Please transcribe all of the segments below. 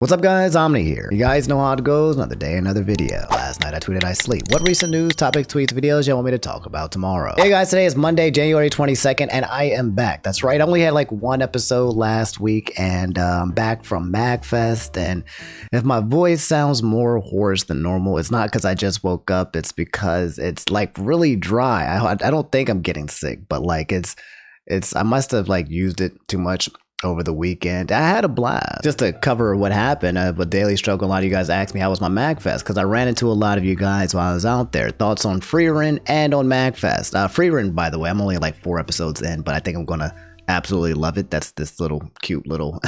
What's up guys, Omni here. You guys know how it goes, another day, another video. Last night I tweeted I sleep. What recent news, topics, tweets, videos y'all want me to talk about tomorrow? Hey guys, today is Monday, January 22nd, and I am back. That's right, I only had like one episode last week, and I'm back from MagFest, and if my voice sounds more hoarse than normal, it's not because I just woke up, it's because it's like really dry. I don't think I'm getting sick, but like I must have like used it too much over the weekend. I had a blast. Just to cover what happened, but daily struggle, a lot of you guys asked me how was my MagFest, because I ran into a lot of you guys while I was out there. Thoughts on Freerun and on MagFest. Freerun, by the way, I'm only like 4 episodes in, but I think I'm gonna absolutely love it. That's this little cute little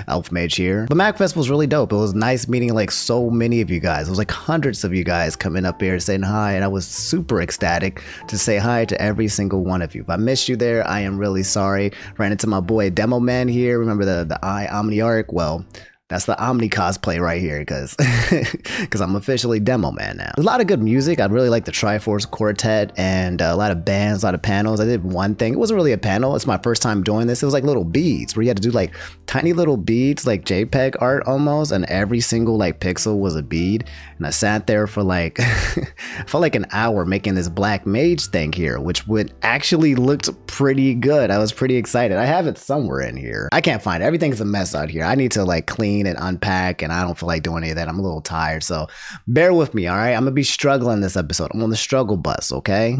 elf mage here. But MagFest was really dope. It was nice meeting like so many of you guys. It was like hundreds of you guys coming up here saying hi, and I was super ecstatic to say hi to every single one of you. If I missed you there, I am really sorry. Ran into my boy Demo Man here. Remember the Omni arc? Well, that's the Omni cosplay right here, because I'm officially Demo Man now. There's a lot of good music. I really like the Triforce Quartet and a lot of bands, a lot of panels. I did one thing. It wasn't really a panel. It's my first time doing this. It was like little beads where you had to do like tiny little beads, like JPEG art almost, and every single like pixel was a bead. And I sat there for like, I felt like an hour making this black mage thing here, which would actually looked pretty good. I was pretty excited. I have it somewhere in here. I can't find it. Everything's a mess out here. I need to like clean and unpack, and I don't feel like doing any of that. I'm a little tired, so bear with me, all right? I'm gonna be struggling this episode. I'm on the struggle bus, okay?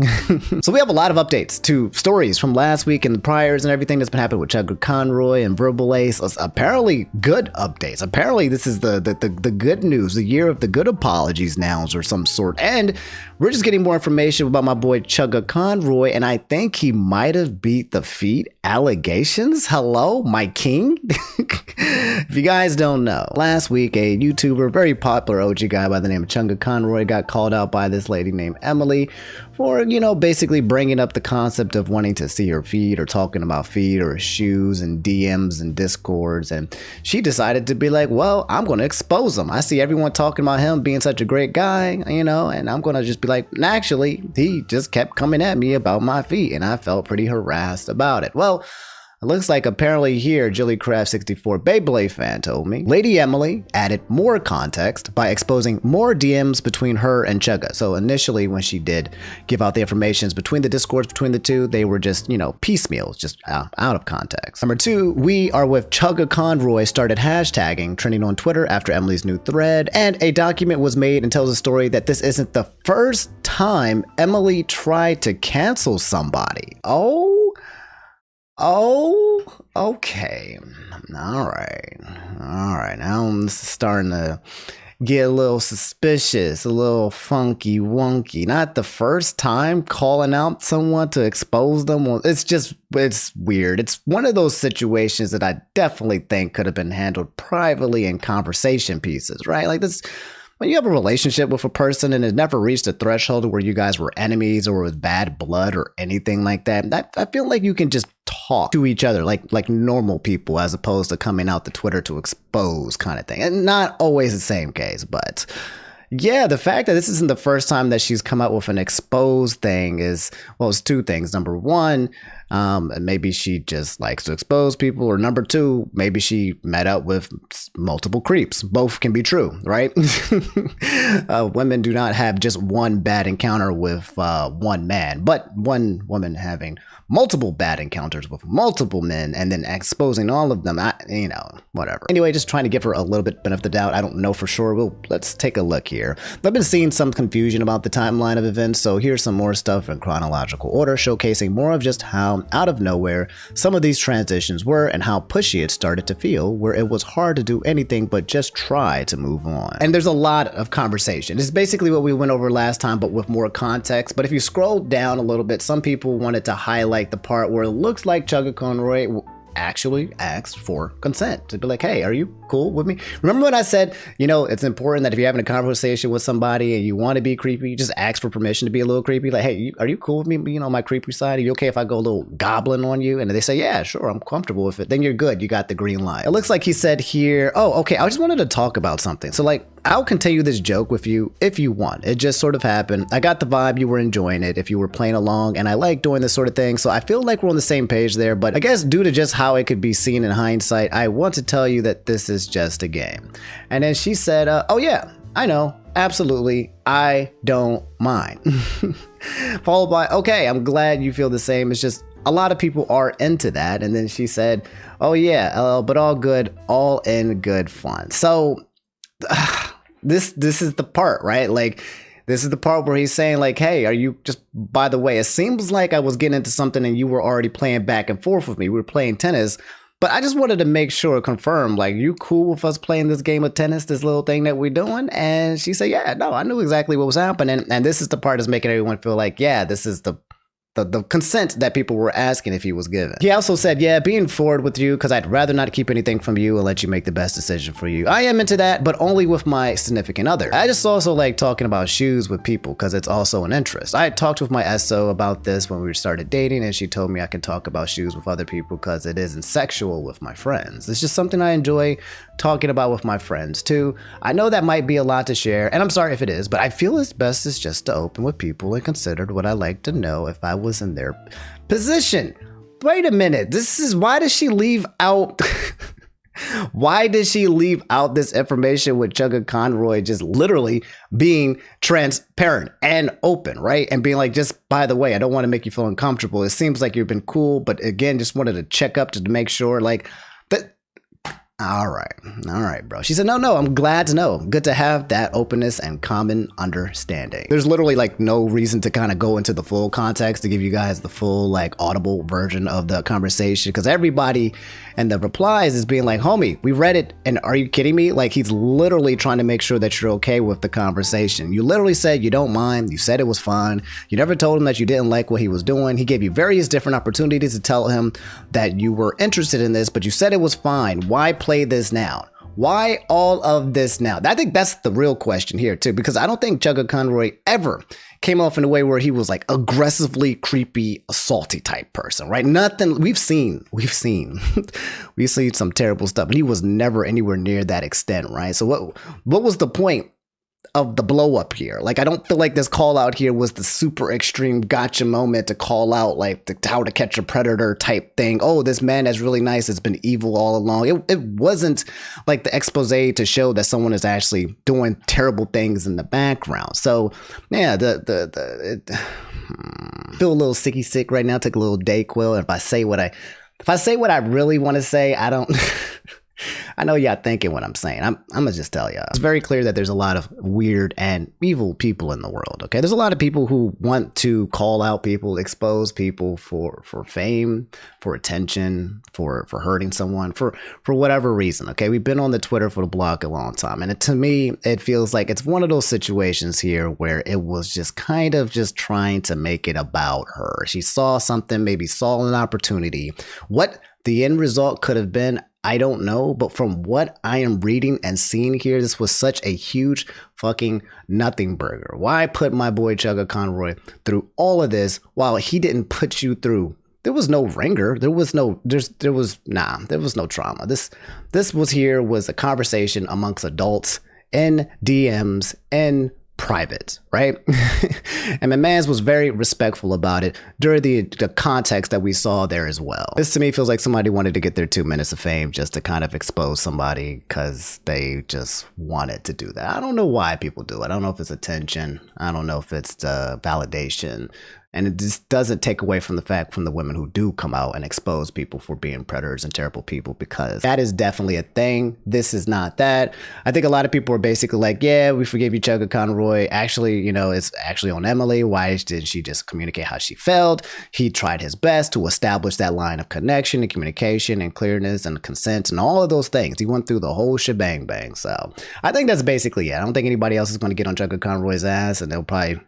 So we have a lot of updates to stories from last week and the priors and everything that's been happening with Chuggaaconroy and Verbalase. Apparently good updates. Apparently this is the good news, the year of the good apologies nows or some sort. And we're just getting more information about my boy Chuggaaconroy, and I think he might have beat the feet allegations. Hello, my king? If you guys don't know, last week a YouTuber, very popular OG guy by the name of Chuggaaconroy, got called out by this lady named Emily for, you know, basically bringing up the concept of wanting to see her feet or talking about feet or shoes and DMs and Discords, and she decided to be like, well, I'm going to expose him. I see everyone talking about him being such a great guy, you know, and I'm going to just be like, actually, he just kept coming at me about my feet, and I felt pretty harassed about it. Well, it looks like apparently here, JillyCraft64 Beyblade fan told me, Lady Emily added more context by exposing more DMs between her and Chugga. So initially when she did give out the informations between the Discords between the two, they were just, you know, piecemeal, just out of context. Number 2, we are with Chuggaaconroy started hashtagging, trending on Twitter after Emily's new thread, and a document was made and tells a story that this isn't the first time Emily tried to cancel somebody. Oh, okay. All right. Now I'm starting to get a little suspicious, a little funky wonky. Not the first time calling out someone to expose them. It's weird. It's one of those situations that I definitely think could have been handled privately in conversation pieces, right? Like this. When you have a relationship with a person and it never reached a threshold where you guys were enemies or with bad blood or anything like that, I feel like you can just talk to each other like normal people, as opposed to coming out to Twitter to expose kind of thing. And not always the same case, but yeah, the fact that this isn't the first time that she's come out with an exposed thing is, well, it's 2 things. Number 1, maybe she just likes to expose people, or number 2, maybe she met up with multiple creeps. Both can be true, right? Women do not have just one bad encounter with one man, but one woman having multiple bad encounters with multiple men and then exposing all of them, you know, whatever. Anyway, just trying to give her a little bit benefit of the doubt. I don't know for sure. Let's take a look here. I've been seeing some confusion about the timeline of events, so here's some more stuff in chronological order, showcasing more of just how out of nowhere some of these transitions were and how pushy it started to feel, where it was hard to do anything but just try to move on. And there's a lot of conversation. It's basically what we went over last time, but with more context. But if you scroll down a little bit, some people wanted to highlight the part where it looks like Chuggaaconroy actually asked for consent, to be like, hey, are you cool with me? Remember when I said, you know, it's important that if you're having a conversation with somebody and you want to be creepy, you just ask for permission to be a little creepy. Like, hey, are you cool with me, you know, my creepy side? Are you okay if I go a little goblin on you? And they say, yeah, sure, I'm comfortable with it. Then you're good. You got the green light. It looks like he said here, oh, okay, I just wanted to talk about something. So like, I'll continue this joke with you if you want. It just sort of happened. I got the vibe you were enjoying it if you were playing along, and I like doing this sort of thing, so I feel like we're on the same page there, but I guess due to just how it could be seen in hindsight, I want to tell you that this is just a game. And then she said, oh yeah, I know, absolutely, I don't mind. Followed by, okay, I'm glad you feel the same. It's just a lot of people are into that. And then she said, oh yeah, but all good, all in good fun. So this is the part, right? Like, this is the part where he's saying like, hey, are you just, by the way, it seems like I was getting into something and you were already playing back and forth with me. We were playing tennis, but I just wanted to make sure, confirm, like, you cool with us playing this game of tennis, this little thing that we're doing? And she said, yeah, no, I knew exactly what was happening. And this is the part that's making everyone feel like, yeah, this is the consent that people were asking if he was given. He also said, yeah, being forward with you because I'd rather not keep anything from you and let you make the best decision for you. I am into that, but only with my significant other. I just also like talking about shoes with people because it's also an interest. I had talked with my SO about this when we started dating, and she told me I can talk about shoes with other people because it isn't sexual with my friends. It's just something I enjoy talking about with my friends too. I know that might be a lot to share, and I'm sorry if it is, but I feel it's best is just to open with people and consider what I like to know if I was in their position. Wait a minute, this is, why does she leave out why did she leave out this information with Chuggaaconroy just literally being transparent and open, right? And being like, just by the way, I don't want to make you feel uncomfortable. It seems like you've been cool, but again, just wanted to check up to make sure, like, that. All right, bro. She said, no, I'm glad to know. Good to have that openness and common understanding. There's literally like no reason to kind of go into the full context to give you guys the full like audible version of the conversation, because everybody and the replies is being like, homie, we read it, and are you kidding me? Like, he's literally trying to make sure that you're okay with the conversation. You literally said you don't mind. You said it was fine. You never told him that you didn't like what he was doing. He gave you various different opportunities to tell him that you were interested in this, but you said it was fine. Why play this now? Why all of this now? I think that's the real question here too, because I don't think Chuggaaconroy ever came off in a way where he was like aggressively creepy, assaulty type person, right? Nothing. We've seen some terrible stuff, and he was never anywhere near that extent, right? So what was the point of the blow up here? Like, I don't feel like this call out here was the super extreme gotcha moment to call out like how to catch a predator type thing. Oh, this man is really nice. It's been evil all along. It wasn't like the expose to show that someone is actually doing terrible things in the background. So yeah, feel a little sicky sick right now. Take a little Dayquil. If I say what I really want to say, I don't. I know y'all thinking what I'm saying. I'm gonna just tell y'all. It's very clear that there's a lot of weird and evil people in the world, okay? There's a lot of people who want to call out people, expose people for fame, for attention, for hurting someone, for whatever reason, okay? We've been on the Twitter for the block a long time, and to me, it feels like it's one of those situations here where it was just kind of just trying to make it about her. She saw something, maybe saw an opportunity. What the end result could have been, I don't know, but from what I am reading and seeing here, this was such a huge fucking nothing burger. Why put my boy Chuggaaconroy through all of this while he didn't put you through? There was no ringer. There was no trauma. This was a conversation amongst adults in DMs and private, right? And my man's was very respectful about it during the context that we saw there as well. This to me feels like somebody wanted to get their 2 minutes of fame just to kind of expose somebody because they just wanted to do that. I don't know why people do it. I don't know if it's attention. I don't know if it's validation. And it just doesn't take away from the fact from the women who do come out and expose people for being predators and terrible people, because that is definitely a thing. This is not that. I think a lot of people are basically like, yeah, we forgave you, Chuggaaconroy. Actually, it's actually on Emily. Why didn't she just communicate how she felt? He tried his best to establish that line of connection and communication and clearness and consent and all of those things. He went through the whole shebang bang. So I think that's basically it. I don't think anybody else is going to get on Chuggaaconroy's ass, and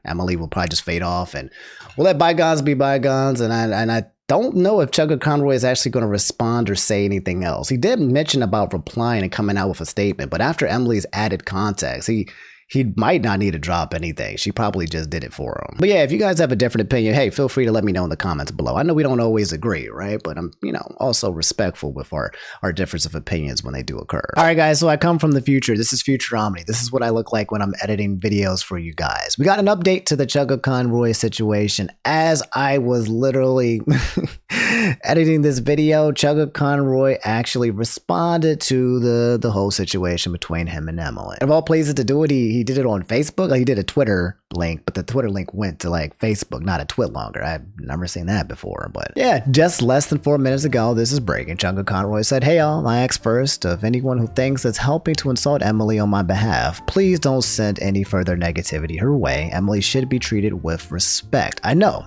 Emily will probably just fade off, and we'll let bygones be bygones. And I don't know if Chuggaaconroy is actually going to respond or say anything else. He did mention about replying and coming out with a statement, but after Emily's added context, he he might not need to drop anything. She probably just did it for him. But yeah, if you guys have a different opinion, hey, feel free to let me know in the comments below. I know we don't always agree, right? But I'm, also respectful with our difference of opinions when they do occur. All right, guys, so I come from the future. This is future Omni. This is what I look like when I'm editing videos for you guys. We got an update to the Chuggaaconroy situation. As I was literally editing this video, Chuggaaconroy actually responded to the whole situation between him and Emily. Of all places to do it, he did it on Facebook. Like, he did a Twitter link, but the Twitter link went to like Facebook, not a twit longer. I've never seen that before. But yeah, just less than 4 minutes ago, this is breaking. Chuggaaconroy said, "Hey y'all, I ask first of anyone who thinks it's helping to insult Emily on my behalf, please don't send any further negativity her way. Emily should be treated with respect. I know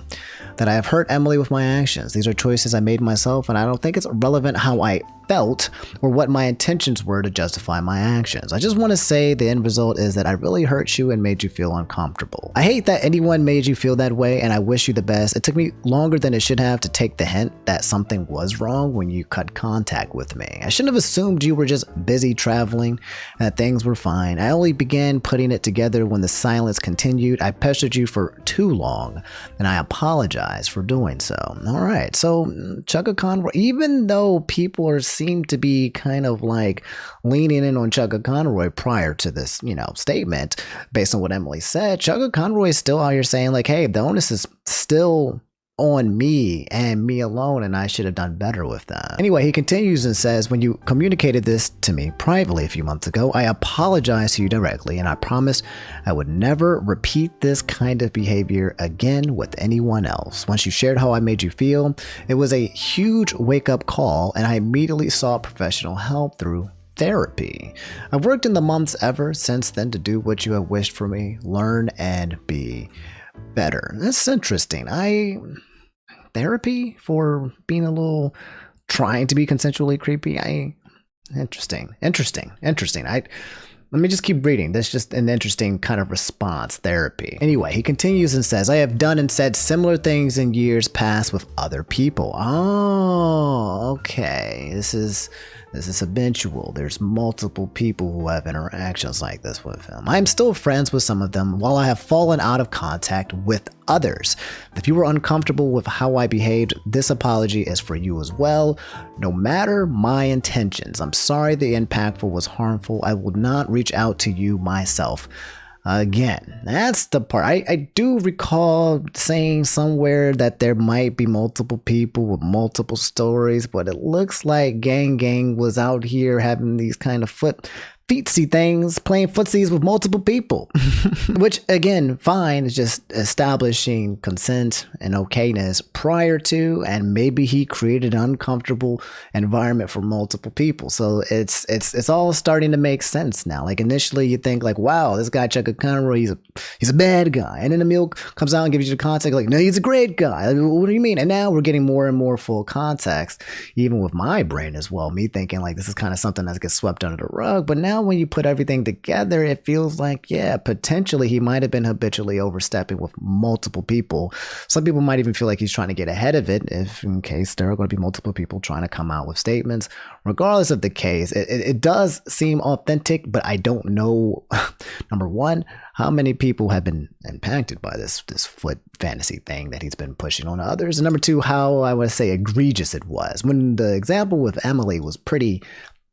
that I have hurt Emily with my actions. These are choices I made myself, and I don't think it's relevant how I felt or what my intentions were to justify my actions. I just want to say the end result is that I really hurt you and made you feel uncomfortable. I hate that anyone made you feel that way, and I wish you the best. It took me longer than it should have to take the hint that something was wrong when you cut contact with me. I shouldn't have assumed you were just busy traveling and that things were fine. I only began putting it together when the silence continued. I pestered you for too long, and I apologize for doing so." All right, so Chuggaaconroy, even though people seem to be kind of like leaning in on Chuggaaconroy prior to this, statement based on what Emily said, Chuggaaconroy is still out here saying like, hey, the onus is still on me and me alone, and I should have done better with that. Anyway, he continues and says, "When you communicated this to me privately a few months ago, I apologized to you directly, and I promised I would never repeat this kind of behavior again with anyone else. Once you shared how I made you feel, it was a huge wake-up call, and I immediately sought professional help through therapy. I've worked in the months ever since then to do what you have wished for me, learn and be better." That's interesting. Therapy for being a little, trying to be consensually creepy. Interesting. Let me just keep reading. That's just an interesting kind of response, therapy. Anyway, he continues and says, "I have done and said similar things in years past with other people." Oh, okay. This is habitual. There's multiple people who have interactions like this with him. I am still friends with some of them, while I have fallen out of contact with others. If you were uncomfortable with how I behaved, this apology is for you as well. No matter my intentions, I'm sorry the impactful was harmful. I will not reach out to you myself again. That's the part. I do recall saying somewhere that there might be multiple people with multiple stories, but it looks like Gang was out here having these kind of feetsy things, playing footsies with multiple people. Which, again, fine, is just establishing consent and okayness prior to, and maybe he created an uncomfortable environment for multiple people. So it's all starting to make sense now. Like, initially you think like, wow, this guy Chuggaaconroy, he's a bad guy, and then Emil comes out and gives you the context like, no, he's a great guy. Like, what do you mean? And now we're getting more and more full context, even with my brain as well, me thinking like this is kind of something that gets swept under the rug. But now when you put everything together, it feels like, yeah, potentially he might have been habitually overstepping with multiple people. Some people might even feel like he's trying to get ahead of it, if in case there are going to be multiple people trying to come out with statements. Regardless of the case, it does seem authentic, but I don't know, number one, how many people have been impacted by this foot fantasy thing that he's been pushing on others, and number two, how, I would say, egregious it was. When the example with Emily was pretty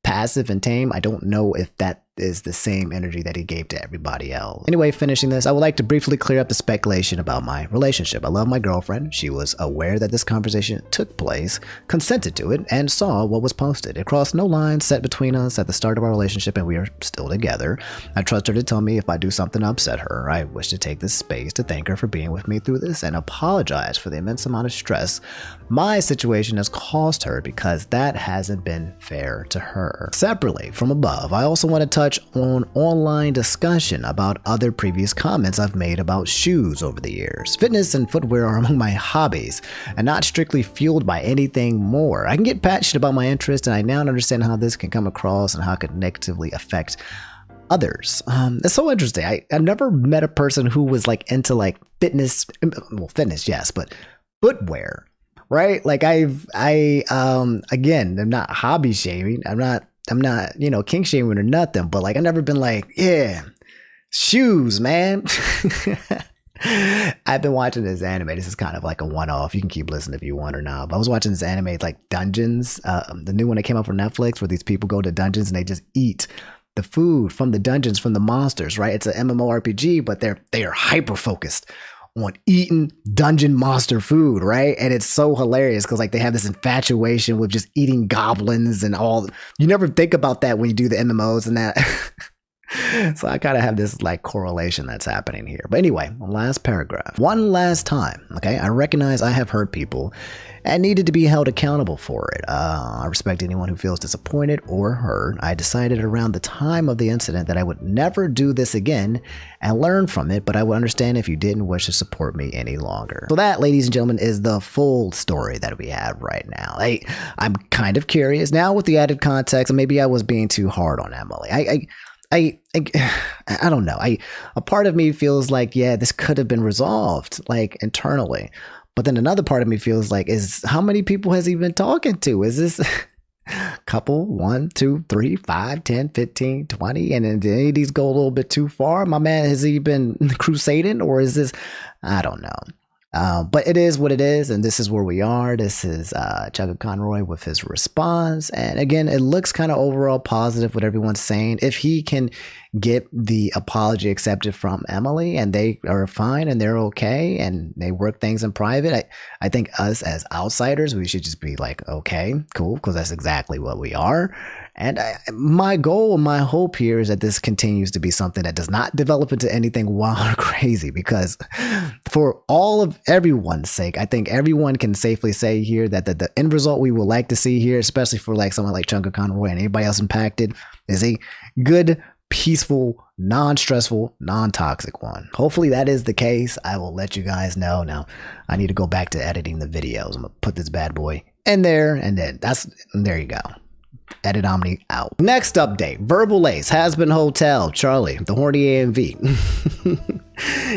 passive and tame, I don't know if that is the same energy that he gave to everybody else. Anyway, finishing this, I would like to briefly clear up the speculation about my relationship. I love my girlfriend. She was aware that this conversation took place, consented to it, and saw what was posted. It crossed no lines set between us at the start of our relationship, and we are still together. I trust her to tell me if I do something to upset her. I wish to take this space to thank her for being with me through this and apologize for the immense amount of stress my situation has caused her, because that hasn't been fair to her. Separately from above, I also want to touch on online discussion about other previous comments I've made about shoes over the years. Fitness and footwear are among my hobbies and not strictly fueled by anything more. I can get passionate about my interest, and I now understand how this can come across and how it could negatively affect others. It's so interesting. I've never met a person who was like into like fitness, well, fitness, yes, but footwear, right? Like again, I'm not hobby shaming. I'm not, kink shaming or nothing, but like, I've never been like, yeah, Shoes, man. I've been watching this anime. This is kind of like a one-off. You can keep listening if you want or not. But I was watching this anime, it's like Dungeons, the new one that came out for Netflix, where these people go to dungeons and they just eat the food from the dungeons, from the monsters, right? It's an MMORPG, but they are hyper focused on eating dungeon monster food, right? And it's so hilarious because like they have this infatuation with just eating goblins and all. You never think about that when you do the MMOs and that. So I kind of have this like correlation that's happening here. But anyway, last paragraph. One last time, okay? I recognize I have hurt people and needed to be held accountable for it. I respect anyone who feels disappointed or hurt. I decided around the time of the incident that I would never do this again and learn from it, but I would understand if you didn't wish to support me any longer. So that, ladies and gentlemen, is the full story that we have right now. I'm kind of curious now with the added context, and maybe I was being too hard on Emily. I don't know. A part of me feels like, yeah, this could have been resolved like internally. But then another part of me feels like, how many people has he been talking to? Is this couple, 1, 2, 3, 5, 10, 15, 20? And then did any of these go a little bit too far? My man, has he been crusading, or is this, I don't know. But it is what it is, and this is where we are. This is Chuggaaconroy with his response. And again, it looks kind of overall positive what everyone's saying. If he can get the apology accepted from Emily and they are fine and they're okay and they work things in private, I think us as outsiders, we should just be like, okay, cool, because that's exactly what we are. And my goal, my hope here is that this continues to be something that does not develop into anything wild or crazy, because for all of everyone's sake, I think everyone can safely say here that the end result we would like to see here, especially for like someone like Chuggaaconroy and anybody else impacted, is a good, peaceful, non-stressful, non-toxic one. Hopefully that is the case. I will let you guys know. Now, I need to go back to editing the videos. I'm going to put this bad boy in there, and then there you go. Edit Omni out. Next update, Verbalase, Hazbin Hotel, Charlie, the horny AMV.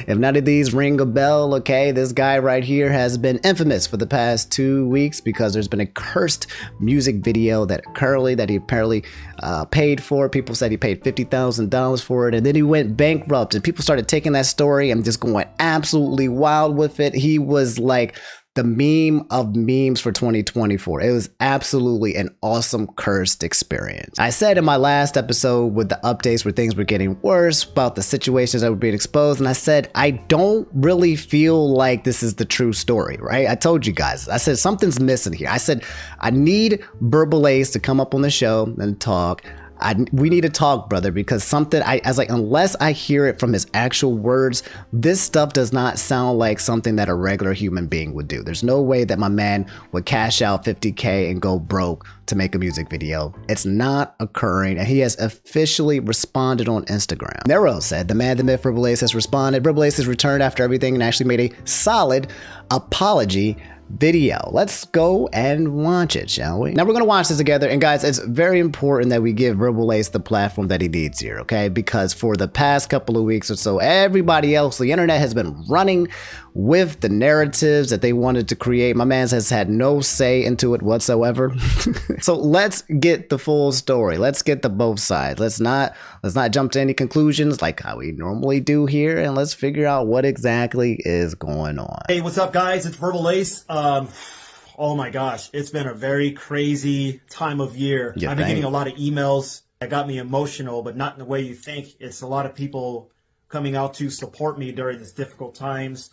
If none of these ring a bell, okay, this guy right here has been infamous for the past 2 weeks because there's been a cursed music video that he apparently paid for. People said he paid $50,000 for it, and then he went bankrupt, and people started taking that story and just going absolutely wild with it. He was like the meme of memes for 2024. It was absolutely an awesome cursed experience. I said in my last episode with the updates where things were getting worse about the situations that were being exposed, and I said, I don't really feel like this is the true story, right? I told you guys, I said something's missing here. I said, I need Verbalase to come up on the show and talk. We need to talk, brother, because I was like, unless I hear it from his actual words, this stuff does not sound like something that a regular human being would do. There's no way that my man would cash out $50K and go broke to make a music video. It's not occurring, and he has officially responded on Instagram. Nero said, the man, the myth, Verbalase has responded. Verbalase has returned after everything and actually made a solid apology video. Let's go and watch it, shall we? Now we're gonna watch this together, and guys, it's very important that we give Verbalase the platform that he needs here, okay? Because for the past couple of weeks or so, everybody else, the internet has been running with the narratives that they wanted to create. My man has had no say into it whatsoever. So let's get the full story. Let's get the both sides. Let's not jump to any conclusions like how we normally do here, and let's figure out what exactly is going on. Hey, what's up, guys? It's Verbalase. Oh my gosh, it's been a very crazy time of year. I've been getting a lot of emails that got me emotional, but not in the way you think. It's a lot of people coming out to support me during these difficult times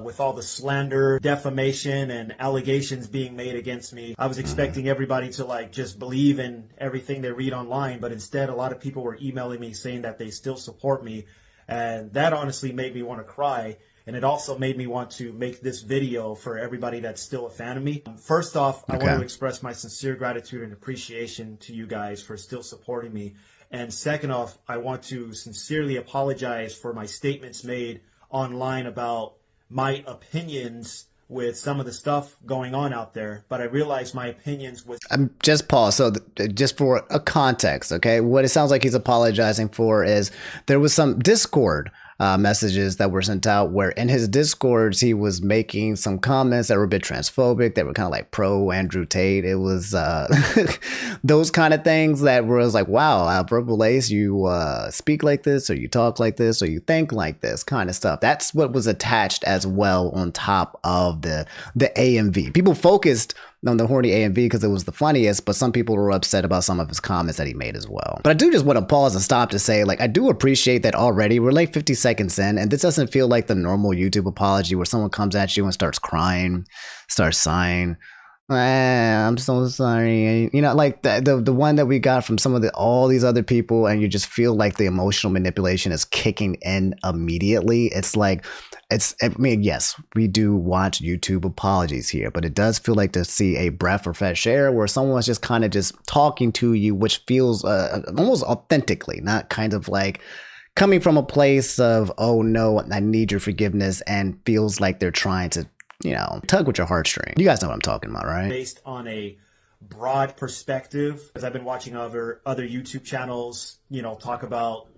with all the slander, defamation, and allegations being made against me. I was expecting everybody to like just believe in everything they read online, but instead a lot of people were emailing me saying that they still support me, and that honestly made me want to cry. And it also made me want to make this video for everybody that's still a fan of me. First off, I want to express my sincere gratitude and appreciation to you guys for still supporting me. And second off, I want to sincerely apologize for my statements made online about my opinions with some of the stuff going on out there. But I realized my opinions was... Just pause. So just for a context, okay? What it sounds like he's apologizing for is there was some discord messages that were sent out, where in his discords he was making some comments that were a bit transphobic, that were kind of like pro Andrew Tate. It was those kind of things that was like, wow, Verbalase, you speak like this, or you talk like this, or you think like this kind of stuff. That's what was attached as well on top of the AMV. People focused on the horny AMV because it was the funniest, but some people were upset about some of his comments that he made as well. But I do just want to pause and stop to say, like, I do appreciate that already. We're like 50 seconds in, and this doesn't feel like the normal YouTube apology where someone comes at you and starts crying, starts sighing. I'm so sorry. You know, like the one that we got from some of all these other people, and you just feel like the emotional manipulation is kicking in immediately. It's like, I mean, yes, we do watch YouTube apologies here, but it does feel like to see a breath of fresh air where someone's just kind of just talking to you, which feels almost authentically, not kind of like coming from a place of, oh no, I need your forgiveness, and feels like they're trying to, you know, tug with your heartstring. You guys know what I'm talking about, right? Based on a broad perspective, because I've been watching other YouTube channels, you know, talk about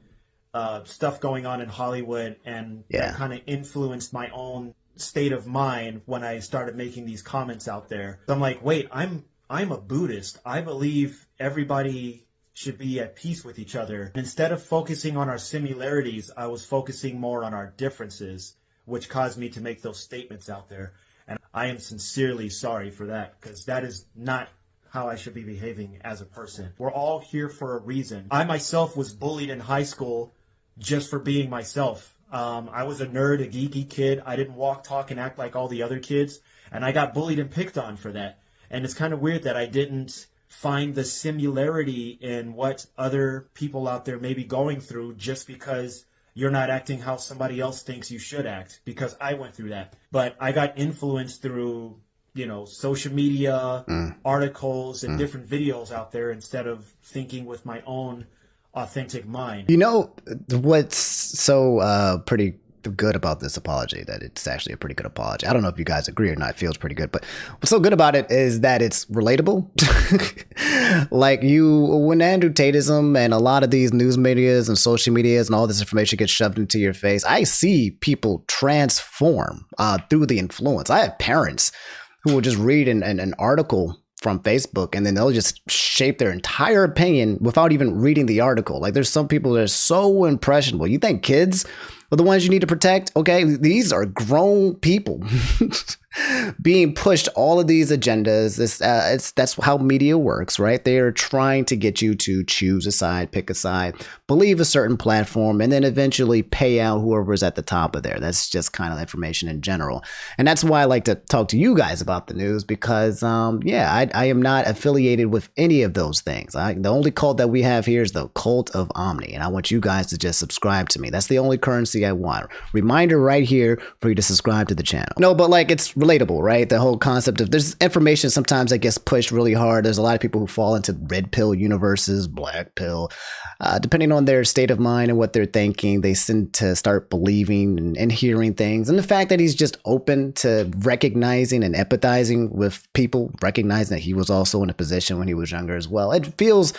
stuff going on in Hollywood, and that kind of influenced my own state of mind when I started making these comments out there. So I'm like, wait, I'm a Buddhist. I believe everybody should be at peace with each other. Instead of focusing on our similarities, I was focusing more on our differences, which caused me to make those statements out there. And I am sincerely sorry for that, because that is not how I should be behaving as a person. We're all here for a reason. I myself was bullied in high school just for being myself. I was a nerd, a geeky kid. I didn't walk, talk, and act like all the other kids. And I got bullied and picked on for that. And it's kind of weird that I didn't find the similarity in what other people out there may be going through just because you're not acting how somebody else thinks you should act, because I went through that. But I got influenced through, you know, social media, articles, and different videos out there, instead of thinking with my own authentic mind. You know what's so pretty good about this apology, that it's actually a pretty good apology. I don't know if you guys agree or not. It feels pretty good, but what's so good about it is that it's relatable. Like, when Andrew Tateism and a lot of these news medias and social medias and all this information gets shoved into your face, I see people transform through the influence. I have parents who will just read an article from Facebook, and then they'll just shape their entire opinion without even reading the article. Like, there's some people that are so impressionable. You think kids are the ones you need to protect? Okay, these are grown people being pushed all of these agendas. That's how media works, right? They are trying to get you to choose a side, pick a side, believe a certain platform, and then eventually pay out whoever's at the top of there. That's just kind of information in general. And that's why I like to talk to you guys about the news, because, I am not affiliated with any of those things. The only cult that we have here is the cult of Omni, and I want you guys to just subscribe to me. That's the only currency I want. Reminder right here for you to subscribe to the channel. No, but like, it's relatable, right? The whole concept of, there's information sometimes that gets pushed really hard. There's a lot of people who fall into red pill universes, black pill. Depending on their state of mind and what they're thinking, they tend to start believing and hearing things. And the fact that he's just open to recognizing and empathizing with people, recognizing that he was also in a position when he was younger as well. It feels,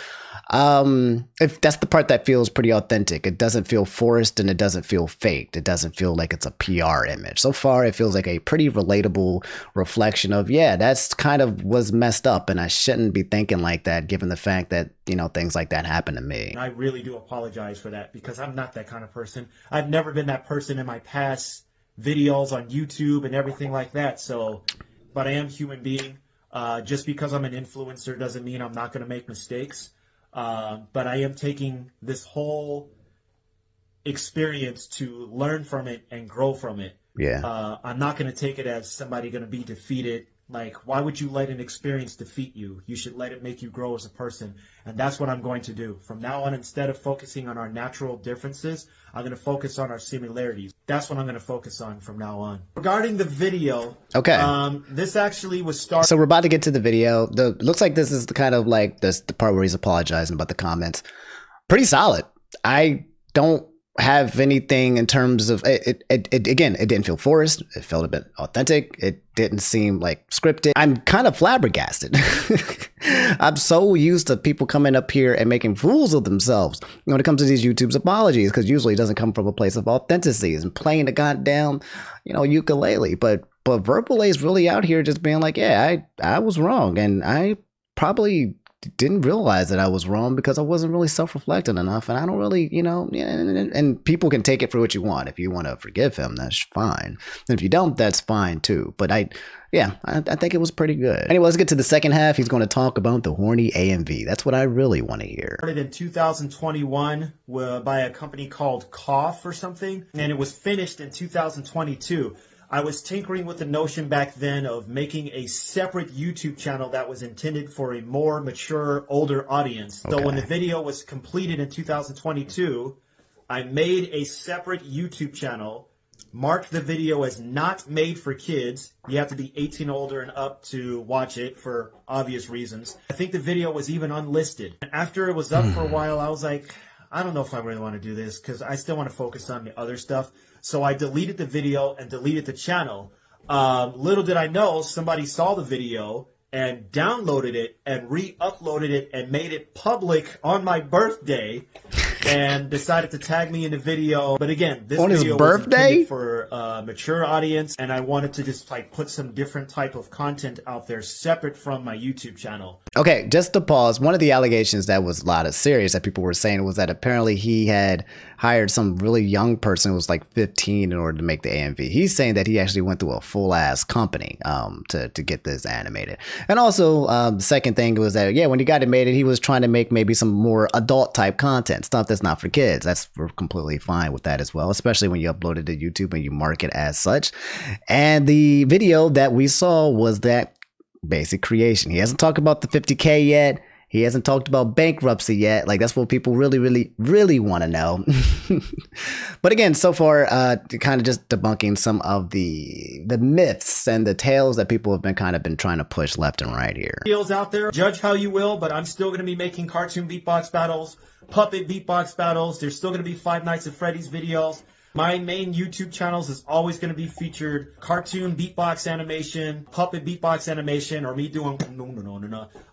if that's the part that feels pretty authentic. It doesn't feel forced, and it doesn't feel faked. It doesn't feel like it's a PR image. So far, it feels like a pretty relatable reflection of, that's kind of was messed up, and I shouldn't be thinking like that, given the fact that, you know, things like that happen to me. I really do apologize for that, because I'm not that kind of person. I've never been that person in my past videos on YouTube and everything like that. So, but I am a human being. Just because I'm an influencer doesn't mean I'm not going to make mistakes. But I am taking this whole experience to learn from it and grow from it. I'm not going to take it as somebody going to be defeated. Like, why would you let an experience defeat you? You should let it make you grow as a person. And that's what I'm going to do. From now on, instead of focusing on our natural differences, I'm going to focus on our similarities. That's what I'm going to focus on from now on. Regarding the video, this actually was started. So we're about to get to the video. Looks like this is the kind of like the part where he's apologizing about the comments. Pretty solid. I don't have anything in terms of it. Again, it didn't feel forced. It felt a bit authentic. It didn't seem like scripted. I'm kind of flabbergasted. I'm so used to people coming up here and making fools of themselves when it comes to these YouTube's apologies, because usually it doesn't come from a place of authenticity and playing the goddamn, ukulele. But Verbalase is really out here just being like, yeah, I was wrong, and I probably didn't realize that I was wrong because I wasn't really self-reflecting enough, and I don't really, and people can take it for what you want. If you want to forgive him, that's fine. And if you don't, that's fine too. But I think it was pretty good. Anyway, let's get to the second half. He's going to talk about the horny AMV. That's what I really want to hear. Started in 2021 by a company called Cough or something, and it was finished in 2022. I was tinkering with the notion back then of making a separate YouTube channel that was intended for a more mature, older audience. Okay. So when the video was completed in 2022, I made a separate YouTube channel, marked the video as not made for kids. You have to be 18 older and up to watch it for obvious reasons. I think the video was even unlisted. After it was up for a while, I was like, I don't know if I really want to do this because I still want to focus on the other stuff. So I deleted the video and deleted the channel. Little did I know, somebody saw the video and downloaded it and re-uploaded it and made it public on my birthday and decided to tag me in the video. But again, this on video his birthday? was intended for a mature audience, and I wanted to just put some different type of content out there separate from my YouTube channel. Okay, just to pause, one of the allegations that was a lot of serious that people were saying was that apparently he had hired some really young person who was like 15 in order to make the AMV. He's saying that he actually went through a full-ass company to get this animated. And also, the second thing was that, when he got it made, he was trying to make maybe some more adult-type content, stuff that's not for kids. We're completely fine with that as well, especially when you upload it to YouTube and you mark it as such. And the video that we saw was that basic creation. He hasn't talked about the 50K yet. He hasn't talked about bankruptcy yet. Like, that's what people really, really, really want to know. But again, so far, kind of just debunking some of the myths and the tales that people have been trying to push left and right here. Videos out there, judge how you will, but I'm still going to be making cartoon beatbox battles, puppet beatbox battles. There's still going to be Five Nights at Freddy's videos. My main YouTube channels is always going to be featured cartoon beatbox animation, puppet beatbox animation, or me doing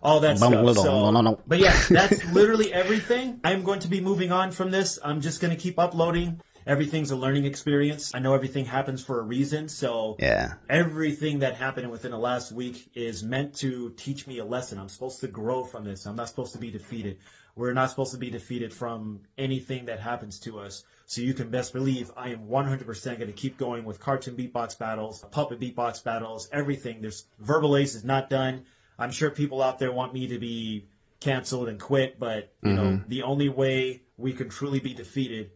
all that stuff. So, but yeah, that's literally everything. I'm going to be moving on from this. I'm just going to keep uploading. Everything's a learning experience. I know everything happens for a reason. So everything that happened within the last week is meant to teach me a lesson. I'm supposed to grow from this. I'm not supposed to be defeated. We're not supposed to be defeated from anything that happens to us. So you can best believe I am 100% going to keep going with cartoon beatbox battles, puppet beatbox battles, everything. Verbalase is not done. I'm sure people out there want me to be canceled and quit, but you know, the only way we can truly be defeated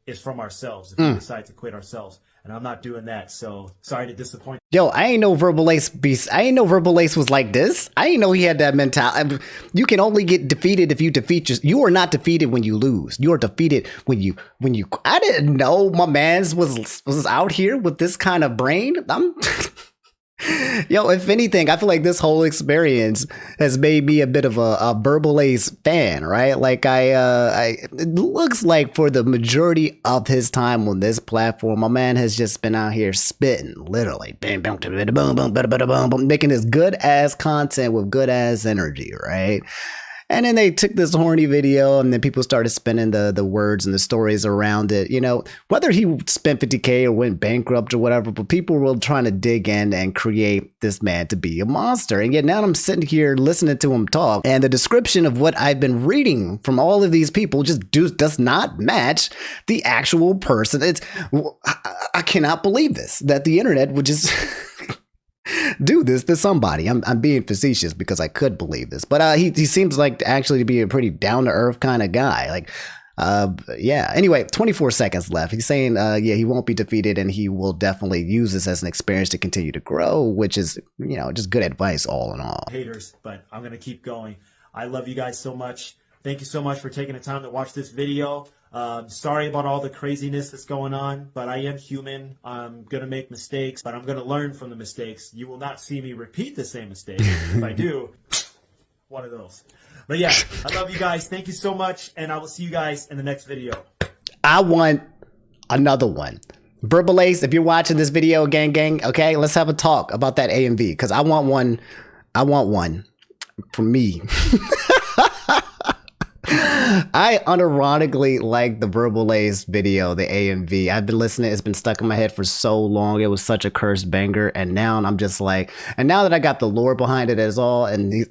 is from ourselves if we decide to quit ourselves. And I'm not doing that, so sorry to disappoint. Yo, I ain't know Verbalase was like this. I ain't know he had that mentality. You can only get defeated if you defeat you are not defeated when you lose. You are defeated when you I didn't know my man's was out here with this kind of brain. Yo, if anything, I feel like this whole experience has made me a bit of a Verbalase fan, right? Like it looks like for the majority of his time on this platform, my man has just been out here spitting, literally, making this good ass content with good ass energy, right? And then they took this horny video and then people started spinning the words and the stories around it. You know, whether he spent 50K or went bankrupt or whatever, but people were trying to dig in and create this man to be a monster. And yet now I'm sitting here listening to him talk, and the description of what I've been reading from all of these people just does not match the actual person. I cannot believe this, that the internet would just... do this to somebody. I'm being facetious because I could believe this, but he seems like actually to be a pretty down to earth kind of guy. Like, Anyway, 24 seconds left. He's saying, he won't be defeated, and he will definitely use this as an experience to continue to grow, which is, just good advice all in all. Haters, but I'm gonna keep going. I love you guys so much. Thank you so much for taking the time to watch this video. Sorry about all the craziness that's going on, but I am human. I'm going to make mistakes, but I'm going to learn from the mistakes. You will not see me repeat the same mistake. If I do, one of those. But yeah, I love you guys. Thank you so much, and I will see you guys in the next video. I want another one. Verbalase, if you're watching this video, gang, okay, let's have a talk about that AMV, because I want one. I want one for me. I unironically like the Verbalase video, the AMV. I've been listening. It's been stuck in my head for so long. It was such a cursed banger. And now I'm just like, and now that I got the lore behind it as all, and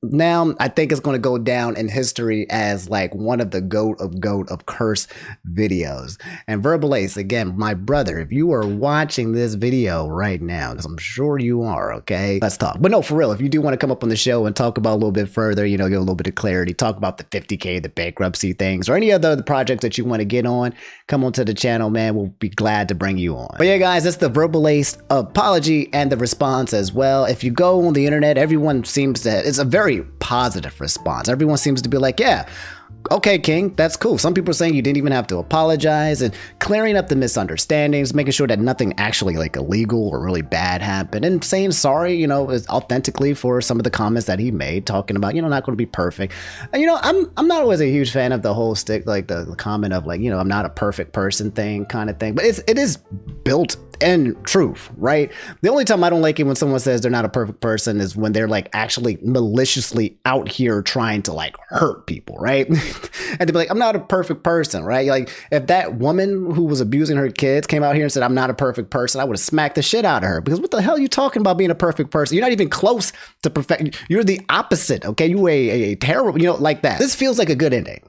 now I think it's going to go down in history as like one of the goat of curse videos. And Verbalase, again, my brother, if you are watching this video right now, because I'm sure you are, okay, let's talk. But no, for real, if you do want to come up on the show and talk about a little bit further, you know, give a little bit of clarity, talk about the 50K, the bankruptcy things, or any other projects that you want to get on, come onto the channel, man. We'll be glad to bring you on. But yeah, guys, that's the Verbalase apology and the response as well. If you go on the internet, everyone seems to, it's a very positive response. Everyone seems to be like, yeah, okay, King, that's cool. Some people are saying you didn't even have to apologize, and clearing up the misunderstandings, making sure that nothing actually like illegal or really bad happened, and saying sorry, you know, authentically for some of the comments that he made, talking about, you know, not going to be perfect. And, you know, I'm not always a huge fan of the whole stick, like the comment of like, you know, I'm not a perfect person thing kind of thing, but it is built in truth, right? The only time I don't like it when someone says they're not a perfect person is when they're like actually maliciously out here trying to like hurt people, right? And to be like, I'm not a perfect person, right? Like if that woman who was abusing her kids came out here and said, I'm not a perfect person, I would have smacked the shit out of her, because what the hell are you talking about being a perfect person? You're not even close to perfect. You're the opposite, okay? You a terrible, you know, like that. This feels like a good ending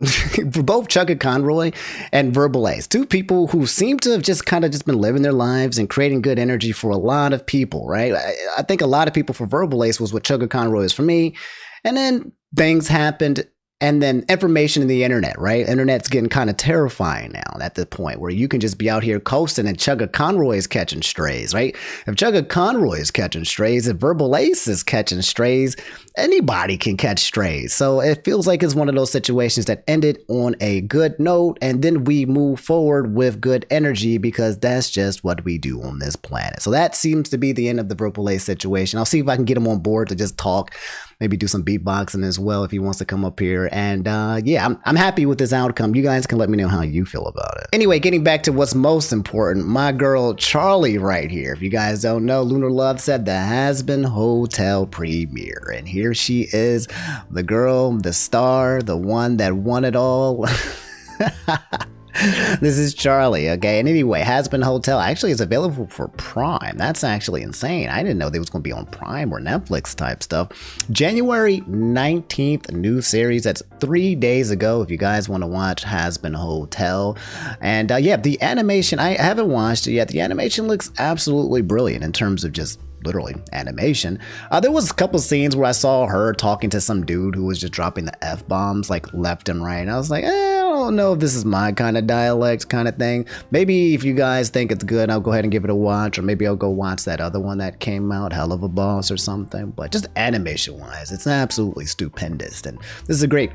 for both Chuggaaconroy and Verbalase, two people who seem to have just kind of just been living their lives and creating good energy for a lot of people, right? I think a lot of people for Verbalase was what Chuggaaconroy is for me. And then things happened, and then information in the internet, right? Internet's getting kind of terrifying now at the point where you can just be out here coasting and Chuggaaconroy is catching strays, right? If Chuggaaconroy is catching strays, if Verbalase is catching strays, anybody can catch strays. So it feels like it's one of those situations that ended on a good note, and then we move forward with good energy, because that's just what we do on this planet. So that seems to be the end of the Verbalase situation. I'll see if I can get him on board to just talk, maybe do some beatboxing as well if he wants to come up here. And yeah, I'm happy with this outcome. You guys can let me know how you feel about it. Anyway, getting back to what's most important, my girl Charlie right here. If you guys don't know, Lunar Love said the Hazbin Hotel premiere, and here she is, the girl, the star, the one that won it all. This is Charlie, okay? And anyway, Hazbin Hotel actually is available for Prime. That's actually insane. I didn't know they was going to be on Prime or Netflix type stuff. January 19th, new series. That's 3 days ago if you guys want to watch Hazbin Hotel. And yeah, the animation, I haven't watched it yet. The animation looks absolutely brilliant in terms of just literally animation. There was a couple scenes where I saw her talking to some dude who was just dropping the F-bombs like left and right. And I was like, I don't know if this is my kind of dialect kind of thing. Maybe if you guys think it's good, I'll go ahead and give it a watch, or maybe I'll go watch that other one that came out, Hell of a Boss or something. But just animation wise, it's absolutely stupendous. And this is a great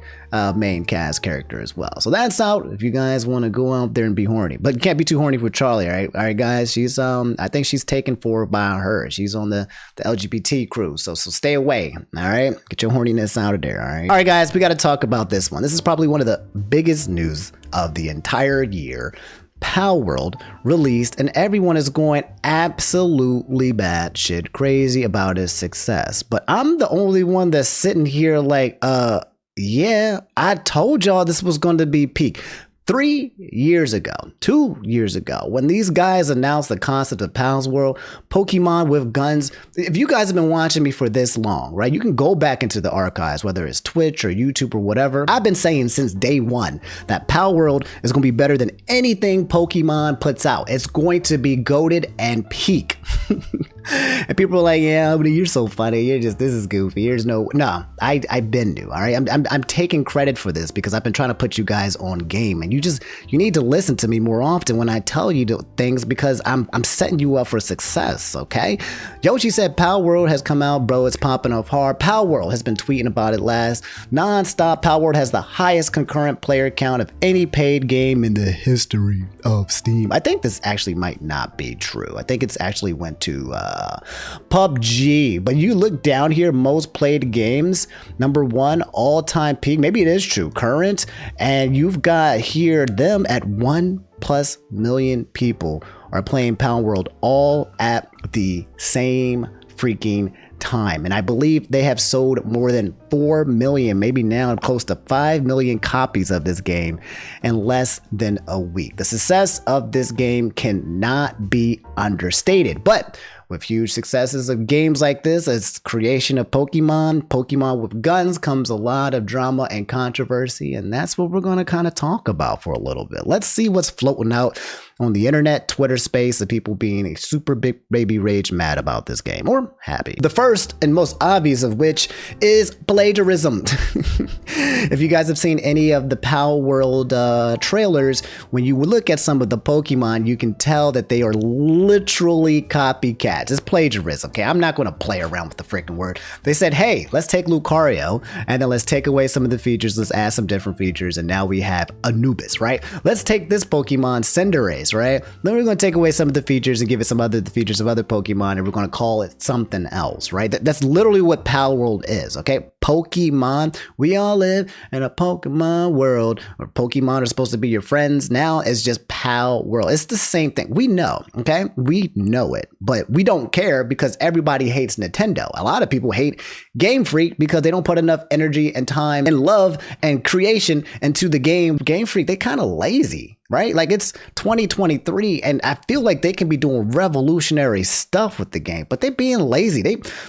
main cast character as well. So that's out if you guys want to go out there and be horny. But you can't be too horny for Charlie, all right guys? She's I think she's taken for by her. She's on the LGBT crew, so stay away, all right? Get your horniness out of there, all right? All right, guys, we got to talk about this one. This is probably one of the biggest news of the entire year. Palworld released, and everyone is going absolutely batshit crazy about its success. But I'm the only one that's sitting here like, yeah, I told y'all this was going to be peak. 2 years ago, when these guys announced the concept of Palworld, Pokemon with guns, if you guys have been watching me for this long, right, you can go back into the archives, whether it's Twitch or YouTube or whatever. I've been saying since day one that Palworld is going to be better than anything Pokemon puts out. It's going to be goated and peak. And people are like, yeah, but you're so funny. You're just, this is goofy. There's no, I've been new, all right? I'm taking credit for this because I've been trying to put you guys on game, and you need to listen to me more often when I tell you things, because I'm setting you up for success, okay? Yoshi said Palworld has come out, bro. It's popping off hard. Palworld has been tweeting about it non-stop. Palworld has the highest concurrent player count of any paid game in the history of Steam. I think this actually might not be true. I think it's actually went to Chugga. PUBG. But you look down here, most played games, #1 all-time peak. Maybe it is true, current. And you've got here them at 1+ million people are playing Palworld all at the same freaking time. And I believe they have sold more than 4 million, maybe now close to 5 million copies of this game in less than a week. The success of this game cannot be understated. But with huge successes of games like this, as creation of Pokemon with guns, comes a lot of drama and controversy, and that's what we're going to kind of talk about for a little bit. Let's see what's floating out on the internet, Twitter space, of people being a super big baby rage mad about this game, or happy. The first and most obvious of which is plagiarism. If you guys have seen any of the Palworld trailers, when you look at some of the Pokemon, you can tell that they are literally copycats. It's plagiarism, okay? I'm not going to play around with the freaking word. They said, hey, let's take Lucario, and then let's take away some of the features, let's add some different features, and now we have Anubis, right? Let's take this Pokemon, Cinderace, right? Then we're going to take away some of the features and give it some other features of other Pokemon, and we're going to call it something else, right? That's literally what Palworld is, okay? Pokemon, we all live in a Pokemon world, where Pokemon are supposed to be your friends. Now it's just Palworld. It's the same thing. We know, okay? We know it, but we don't care because everybody hates Nintendo. A lot of people hate Game Freak because they don't put enough energy and time and love and creation into the game. Game Freak, they kind of lazy, right? Like, it's 2023 and I feel like they can be doing revolutionary stuff with the game, but they're being lazy.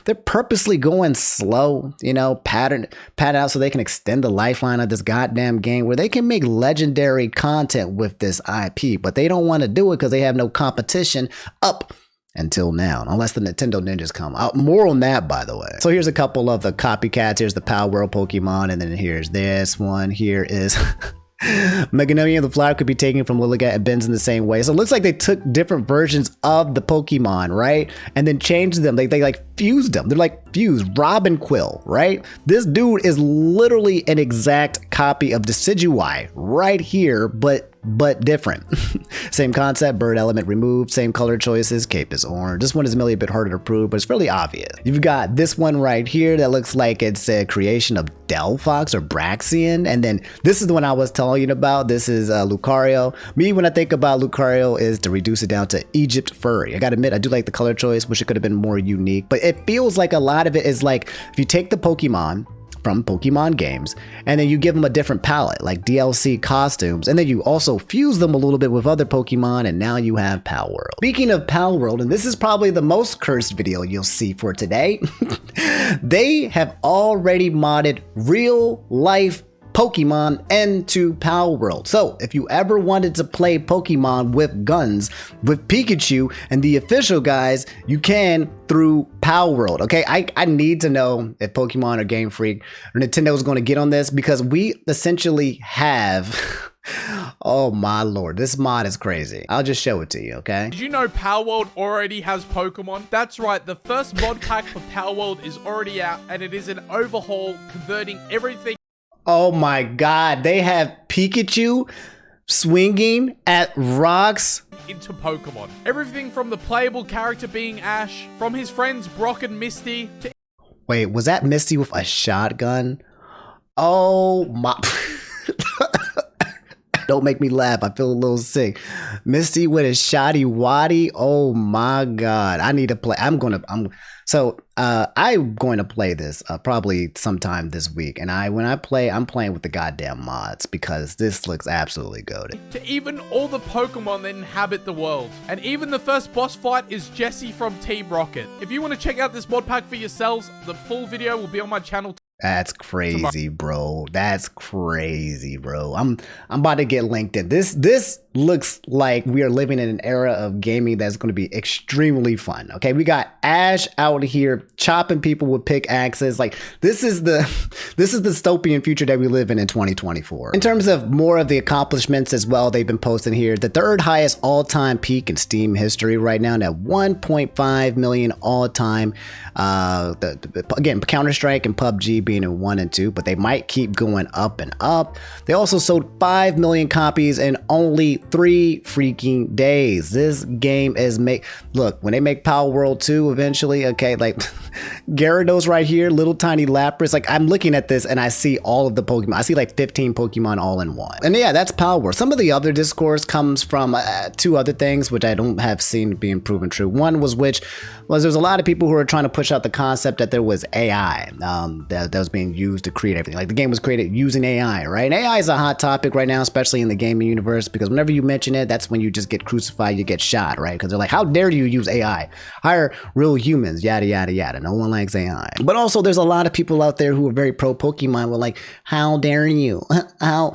They're purposely going slow, you know, pattern out so they can extend the lifeline of this goddamn game where they can make legendary content with this IP, but they don't want to do it because they have no competition up until now, unless the Nintendo Ninjas come out. More on that, by the way. So here's a couple of the copycats. Here's the Palworld Pokemon, and then here's this one. Here is Meganonium, the flower could be taken from Lilligant and bends in the same way. So it looks like they took different versions of the Pokemon, right? And then changed them. They like fused them. They're like fused. Robin Quill, right? This dude is literally an exact copy of Decidueye right here, but different. Same concept, bird element removed, same color choices, cape is orange. This one is really a bit harder to prove, but it's fairly obvious. You've got this one right here that looks like it's a creation of Delphox or Braxian, and then this is the one I was telling you about. This is Lucario. Me, when I think about Lucario, is to reduce it down to Egypt furry. I gotta admit, I do like the color choice, wish it could have been more unique, but it feels like a lot of it is like, if you take the Pokemon from Pokemon games, and then you give them a different palette, like DLC costumes, and then you also fuse them a little bit with other Pokemon, and now you have Palworld. Speaking of Palworld, and this is probably the most cursed video you'll see for today, they have already modded real life Pokemon into Palworld. So if you ever wanted to play Pokemon with guns with Pikachu and the official guys, you can through Palworld. Okay, I need to know if Pokemon or Game Freak or Nintendo is going to get on this, because we essentially have oh my lord, this mod is crazy. I'll just show it to you, okay? Did you know Palworld already has Pokemon? That's right, the first mod pack for Palworld is already out, and it is an overhaul, converting everything. Oh my god, they have Pikachu swinging at rocks into Pokemon. Everything from the playable character being Ash, from his friends Brock and Misty to... Wait, was that Misty with a shotgun? Oh my... Don't make me laugh, I feel a little sick. Misty with a shoddy waddy. Oh my god, I need to play. I'm going to play this probably sometime this week, and when I play, I'm playing with the goddamn mods because this looks absolutely goated. To even all the Pokemon that inhabit the world, and even the first boss fight is Jessie from Team Rocket. If you want to check out this mod pack for yourselves, the full video will be on my channel. That's crazy, bro. That's crazy, bro. I'm about to get linked in. This looks like we are living in an era of gaming that's going to be extremely fun. Okay, we got Ash out here chopping people with pickaxes. Like, this is the dystopian future that we live in 2024. In terms of more of the accomplishments as well, they've been posting here the third highest all-time peak in Steam history right now, at 1.5 million all-time. Again, Counter-Strike and PUBG being in 1 and 2, but they might keep going up and up. They also sold 5 million copies in only 3 freaking days. This game is look, when they make Palworld 2 eventually, okay, like Gyarados right here, little tiny Lapras, like I'm looking at this and I see all of the Pokemon. I see like 15 Pokemon all in one. And yeah, that's Palworld. Some of the other discourse comes from 2 other things which I don't have seen being proven true. One was there's a lot of people who are trying to push out the concept that there was AI that was being used to create everything. Like the game was created using AI, right? And AI is a hot topic right now, especially in the gaming universe, because whenever you mention it, that's when you just get crucified, you get shot, right? Because they're like, how dare you use AI? Hire real humans, yada, yada, yada. No one likes AI. But also there's a lot of people out there who are very pro Pokemon were like, how dare you? How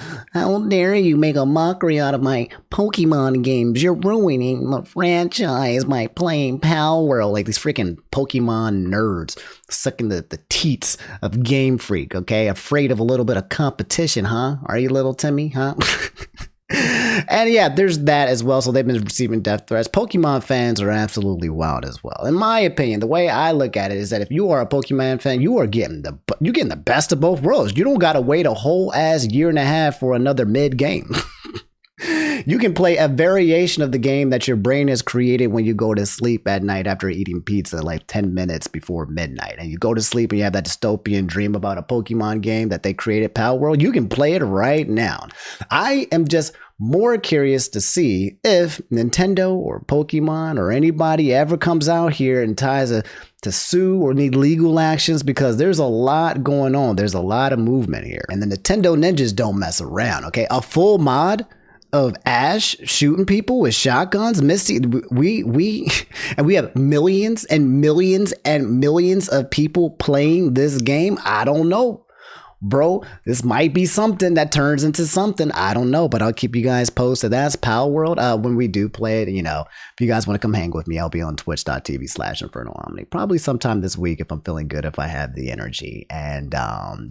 dare you make a mockery out of my Pokemon games? You're ruining the franchise by playing Palworld. Like these freaking Pokemon nerds sucking the teats of Game Freak, okay? Afraid of a little bit of competition, huh? Are you, little Timmy, huh? And yeah, there's that as well. So they've been receiving death threats. Pokemon fans are absolutely wild as well. In my opinion, the way I look at it is that if you are a Pokemon fan, you're getting the best of both worlds. You don't gotta wait a whole ass year and a half for another mid game. You can play a variation of the game that your brain has created when you go to sleep at night after eating pizza like 10 minutes before midnight. And you go to sleep and you have that dystopian dream about a Pokemon game that they created, Palworld. You can play it right now. I am just more curious to see if Nintendo or Pokemon or anybody ever comes out here and tries to sue or need legal actions, because there's a lot going on. There's a lot of movement here. And the Nintendo ninjas don't mess around, okay? A full mod of Ash shooting people with shotguns, Misty, we have millions and millions and millions of people playing this game. I don't know, bro. This might be something that turns into something. I don't know, but I'll keep you guys posted. That's Palworld. When we do play it, you know, if you guys want to come hang with me, I'll be on twitch.tv/InfernalOmni probably sometime this week if I'm feeling good, if I have the energy. And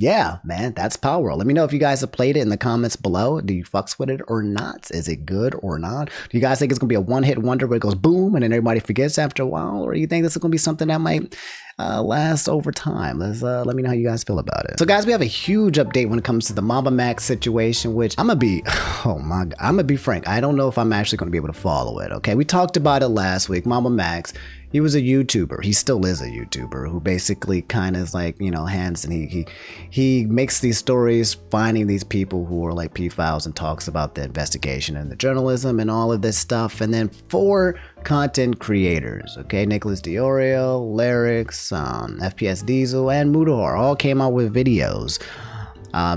yeah, man, that's Palworld. Let me know if you guys have played it in the comments below. Do you fucks with it or not? Is it good or not? Do you guys think it's gonna be a one-hit wonder where it goes boom and then everybody forgets after a while, or you think this is gonna be something that might last over time? Let me know how you guys feel about it. So guys, we have a huge update when it comes to the Mamamax situation, which I'm gonna be frank, I don't know if I'm actually gonna be able to follow it. Okay, we talked about it last week. Mamamax, he was a YouTuber. He still is a YouTuber who basically kind of is like, you know, hands, and he makes these stories finding these people who are like pedophiles and talks about the investigation and the journalism and all of this stuff. And then 4 content creators, okay, Nicholas Diorio, Lyrics, FPS Diesel, and Mutahar all came out with videos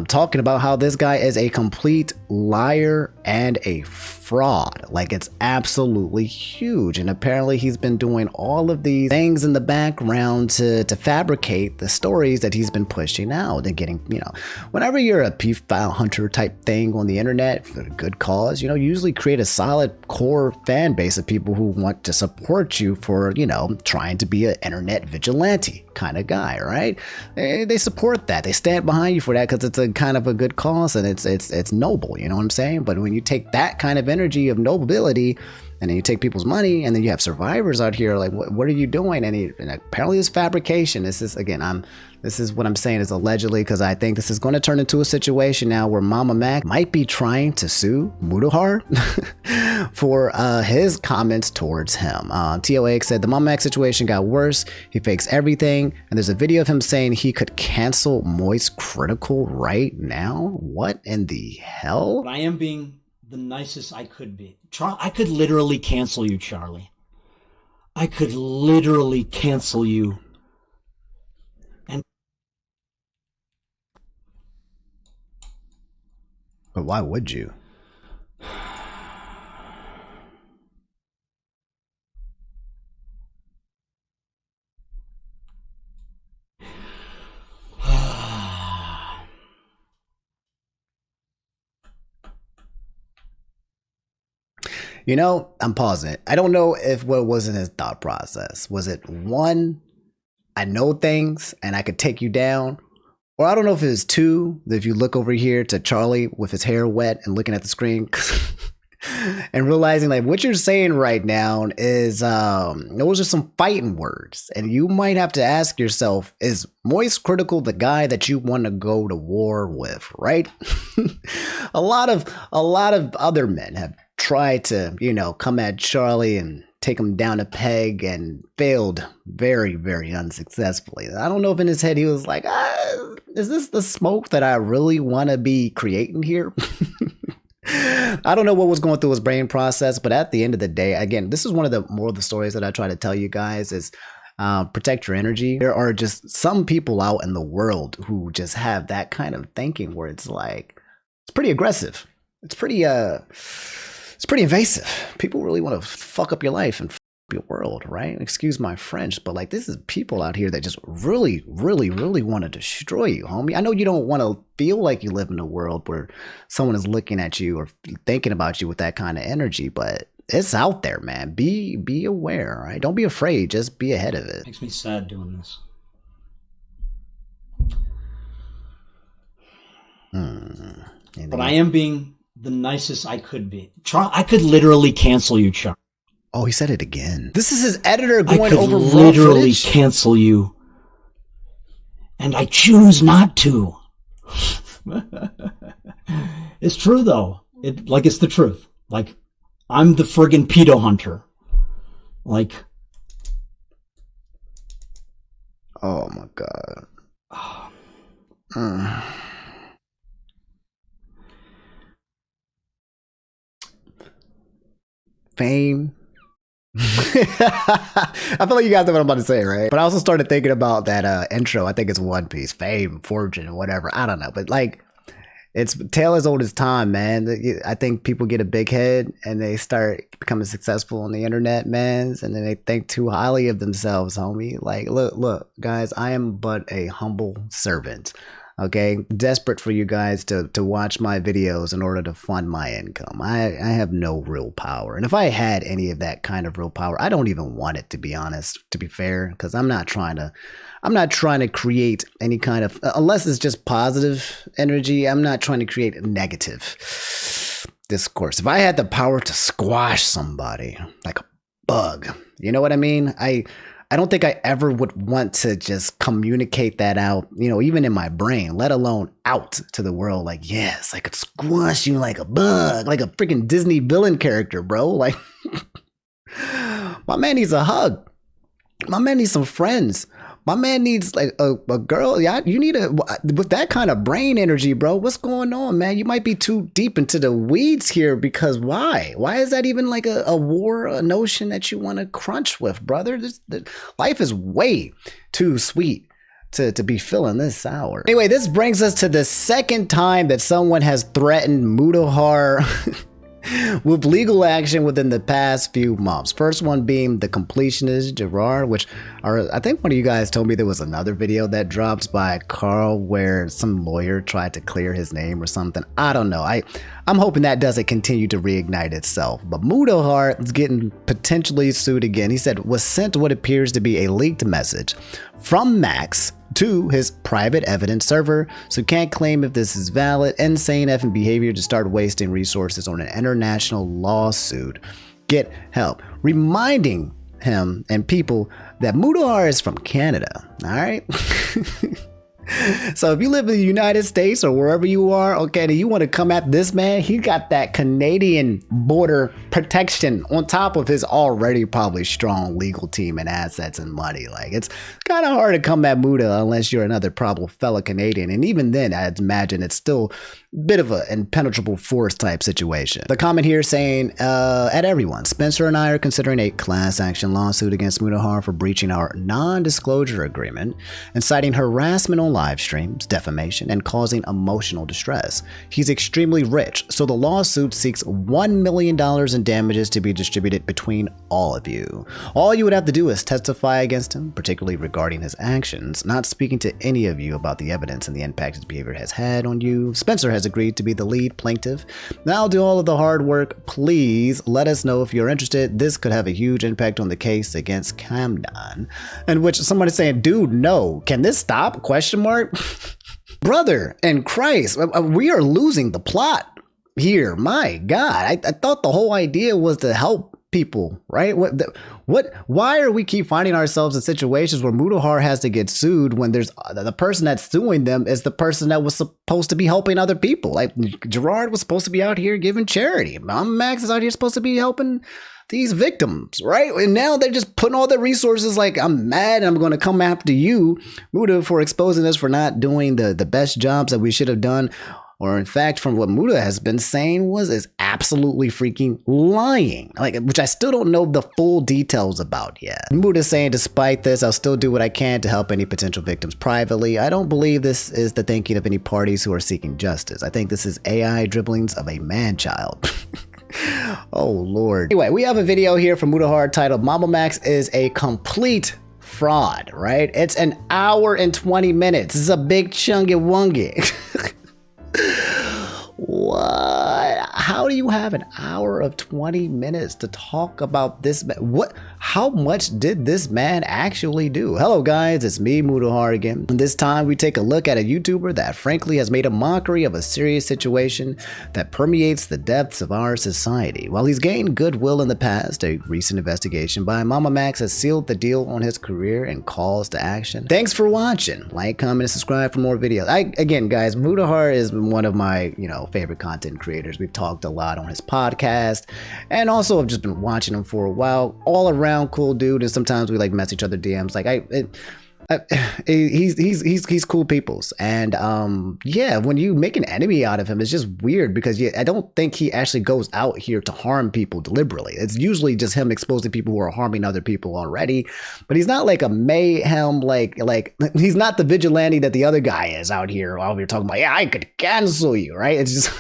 talking about how this guy is a complete liar and a fraud. Like, it's absolutely huge. And apparently he's been doing all of these things in the background to fabricate the stories that he's been pushing out and getting, you know, whenever you're a pedophile hunter type thing on the internet for a good cause, you know, you usually create a solid core fan base of people who want to support you for, you know, trying to be an internet vigilante kind of guy, right? They support that. They stand behind you for that because it's a kind of a good cause and it's noble, you know what I'm saying? But when you take that kind of energy of nobility and then you take people's money and then you have survivors out here like, what are you doing? And apparently it's fabrication. This is, again, this is what I'm saying is allegedly, because I think this is going to turn into a situation now where Mamamax might be trying to sue Mutahar for his comments towards him. TOX said the Mamamax situation got worse. He fakes everything. And there's a video of him saying he could cancel MoistCritikal right now. What in the hell? I am being the nicest I could be. I could literally cancel you, Charlie. I could literally cancel you. But why would you? You know, I'm pausing it. I don't know if what was in his thought process. Was it one, I know things and I could take you down? Or I don't know if it was 2, that if you look over here to Charlie with his hair wet and looking at the screen and realizing like what you're saying right now is those are some fighting words. And you might have to ask yourself, is MoistCritikal the guy that you want to go to war with, right? a lot of other men have tried to, you know, come at Charlie and take him down a peg and failed very, very unsuccessfully. I don't know if in his head he was like, is this the smoke that I really want to be creating here? I don't know what was going through his brain process, but at the end of the day, again, this is one of the more of the stories that I try to tell you guys is protect your energy. There are just some people out in the world who just have that kind of thinking where it's like, it's pretty aggressive. It's pretty invasive. People really want to fuck up your life and fuck up your world, right? Excuse my French, but like this is people out here that just really, really, really want to destroy you, homie. I know you don't want to feel like you live in a world where someone is looking at you or thinking about you with that kind of energy, but it's out there, man. Be aware, right? Don't be afraid. Just be ahead of it. Makes me sad doing this. But I am being the nicest I could be. I could literally cancel you, Chuck. Oh, he said it again. This is his editor going over raw literally footage. Cancel you, and I choose not to. It's true though. It's the truth. Like, I'm the friggin' pedo hunter. Like, oh my god. Fame. I feel like you guys know what I'm about to say, right? But I also started thinking about that intro. I think it's One Piece, fame, fortune, whatever. I don't know, but like, it's tale as old as time, man. I think people get a big head and they start becoming successful on the internet, man, and then they think too highly of themselves, homie. Like, look, guys, I am but a humble servant. Okay, desperate for you guys to watch my videos in order to fund my income. I have no real power, and if I had any of that kind of real power, I don't even want it, to be honest. To be fair, because I'm not trying to create any kind of, unless it's just positive energy. I'm not trying to create a negative discourse. If I had the power to squash somebody like a bug, you know what I mean? I don't think I ever would want to just communicate that out, you know, even in my brain, let alone out to the world. Like, yes, I could squash you like a bug, like a freaking Disney villain character, bro. Like, my man needs a hug. My man needs some friends. My man needs like a girl. Yeah, you need with that kind of brain energy, bro. What's going on, man? You might be too deep into the weeds here, because why? Why is that even like a notion that you want to crunch with, brother? Life is way too sweet to be feeling this sour. Anyway, this brings us to the second time that someone has threatened Mutahar with legal action within the past few months. First one being the completionist Gerard, which I think one of you guys told me there was another video that dropped by Carl where some lawyer tried to clear his name or something. I don't know. I'm hoping that doesn't continue to reignite itself. But Mutahar is getting potentially sued again. He said was sent what appears to be a leaked message from Max to his private evidence server, so can't claim if this is valid. Insane effing behavior to start wasting resources on an international lawsuit. Get help. Reminding him and people that Mutahar is from Canada. All right. So if you live in the United States or wherever you are, okay, and you want to come at this man, he got that Canadian border protection on top of his already probably strong legal team and assets and money. Like, it's kind of hard to come at Muta unless you're another probable fellow Canadian. And even then, I'd imagine it's still a bit of an impenetrable force type situation. The comment here saying, at everyone, Spencer and I are considering a class action lawsuit against Mutahar for breaching our non-disclosure agreement and citing harassment on live streams, defamation, and causing emotional distress. He's extremely rich, so the lawsuit seeks $1 million in damages to be distributed between all of you. All you would have to do is testify against him, particularly regarding his actions, not speaking to any of you about the evidence and the impact his behavior has had on you. Spencer has agreed to be the lead plaintiff. Now I'll do all of the hard work. Please let us know if you're interested. This could have a huge impact on the case against Camden. And which someone is saying, dude, no, can this stop? Question mark. Brother in Christ, we are losing the plot here. My God, I thought the whole idea was to help people, right? Why are we keep finding ourselves in situations where Mutahar has to get sued when there's the person that's suing them is the person that was supposed to be helping other people? Like Gerard was supposed to be out here giving charity. Mamamax is out here supposed to be helping these victims, right? And now they're just putting all their resources like, I'm mad and I'm going to come after you, Muta, for exposing us for not doing the best jobs that we should have done. Or in fact, from what Muta has been saying is absolutely freaking lying, like, which I still don't know the full details about yet. Muta's saying, despite this, I'll still do what I can to help any potential victims privately. I don't believe this is the thinking of any parties who are seeking justice. I think this is AI dribblings of a man-child. Oh, Lord. Anyway, we have a video here from Mutahar titled Mamamax is a complete fraud, right? It's an hour and 20 minutes. This is a big chungy wungy. What? How do you have an hour of 20 minutes to talk about this? How much did this man actually do? Hello guys, it's me, Mutahar again. And this time we take a look at a YouTuber that frankly has made a mockery of a serious situation that permeates the depths of our society. While he's gained goodwill in the past, a recent investigation by Mamamax has sealed the deal on his career and calls to action. Thanks for watching. Like, comment, and subscribe for more videos. Again, guys, Mutahar is one of my, favorite content creators. We've talked a lot on his podcast, and also I've just been watching him for a while. All around cool dude, and sometimes we like mess each other DMs. Like he's cool peoples, and yeah, when you make an enemy out of him, it's just weird because I don't think he actually goes out here to harm people deliberately. It's usually just him exposing people who are harming other people already, but he's not like a mayhem, like he's not the vigilante that the other guy is out here while we're talking about, yeah, I could cancel you, right? It's just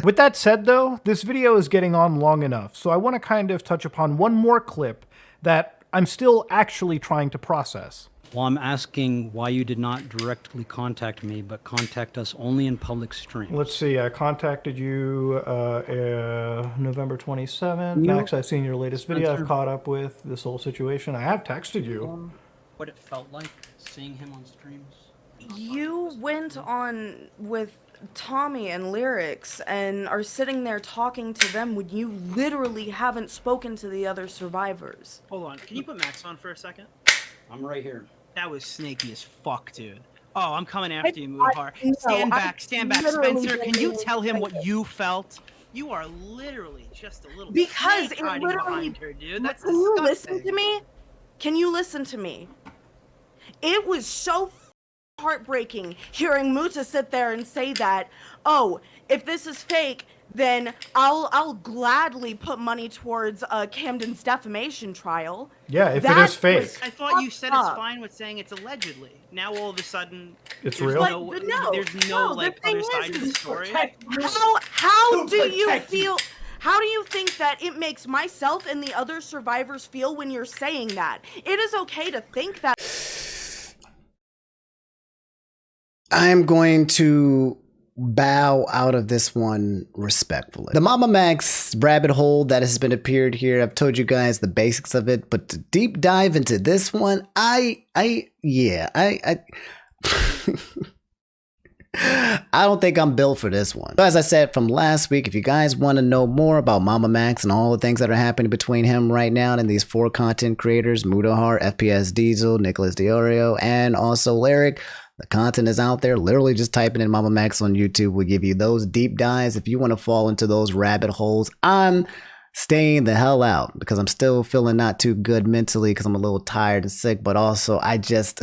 With that said though, this video is getting on long enough, so I want to kind of touch upon one more clip that I'm still actually trying to process. Well, I'm asking why you did not directly contact me, but contact us only in public stream. Let's see, I contacted you November 27th. Max, I've seen your latest video. I've caught up with this whole situation. I have texted you. What it felt like seeing him on streams? You went on with Tommy and Lyrics and are sitting there talking to them when you literally haven't spoken to the other survivors. Hold on, can you put Max on for a second? I'm right here. That was snaky as fuck, dude. Oh, I'm coming after you, Mutahar. Stand back, Spencer. Can you tell him what you felt? You are literally just a little because snake it hiding literally. behind her, dude. That's Can you disgusting. listen to me? Can you listen to me? It was so heartbreaking hearing Muta sit there and say that, oh, if this is fake, then I'll gladly put money towards Camden's defamation trial. Yeah, if it is fake. I thought you said it's fine with saying it's allegedly. Now all of a sudden, it's real. There's no like other side to the story. How do you feel? How do you think that it makes myself and the other survivors feel when you're saying that? It is okay to think that. I'm going to bow out of this one respectfully. The Mamamax rabbit hole that has been appeared here, I've told you guys the basics of it, but to deep dive into this one, I don't think I'm built for this one. So as I said from last week, if you guys want to know more about Mamamax and all the things that are happening between him right now and these four content creators, Mutahar, FPS Diesel, Nicholas Diorio, and also Lyric, the content is out there. Literally just typing in Mamamax on YouTube will give you those deep dives. If you want to fall into those rabbit holes, I'm staying the hell out because I'm still feeling not too good mentally because I'm a little tired and sick, but also I just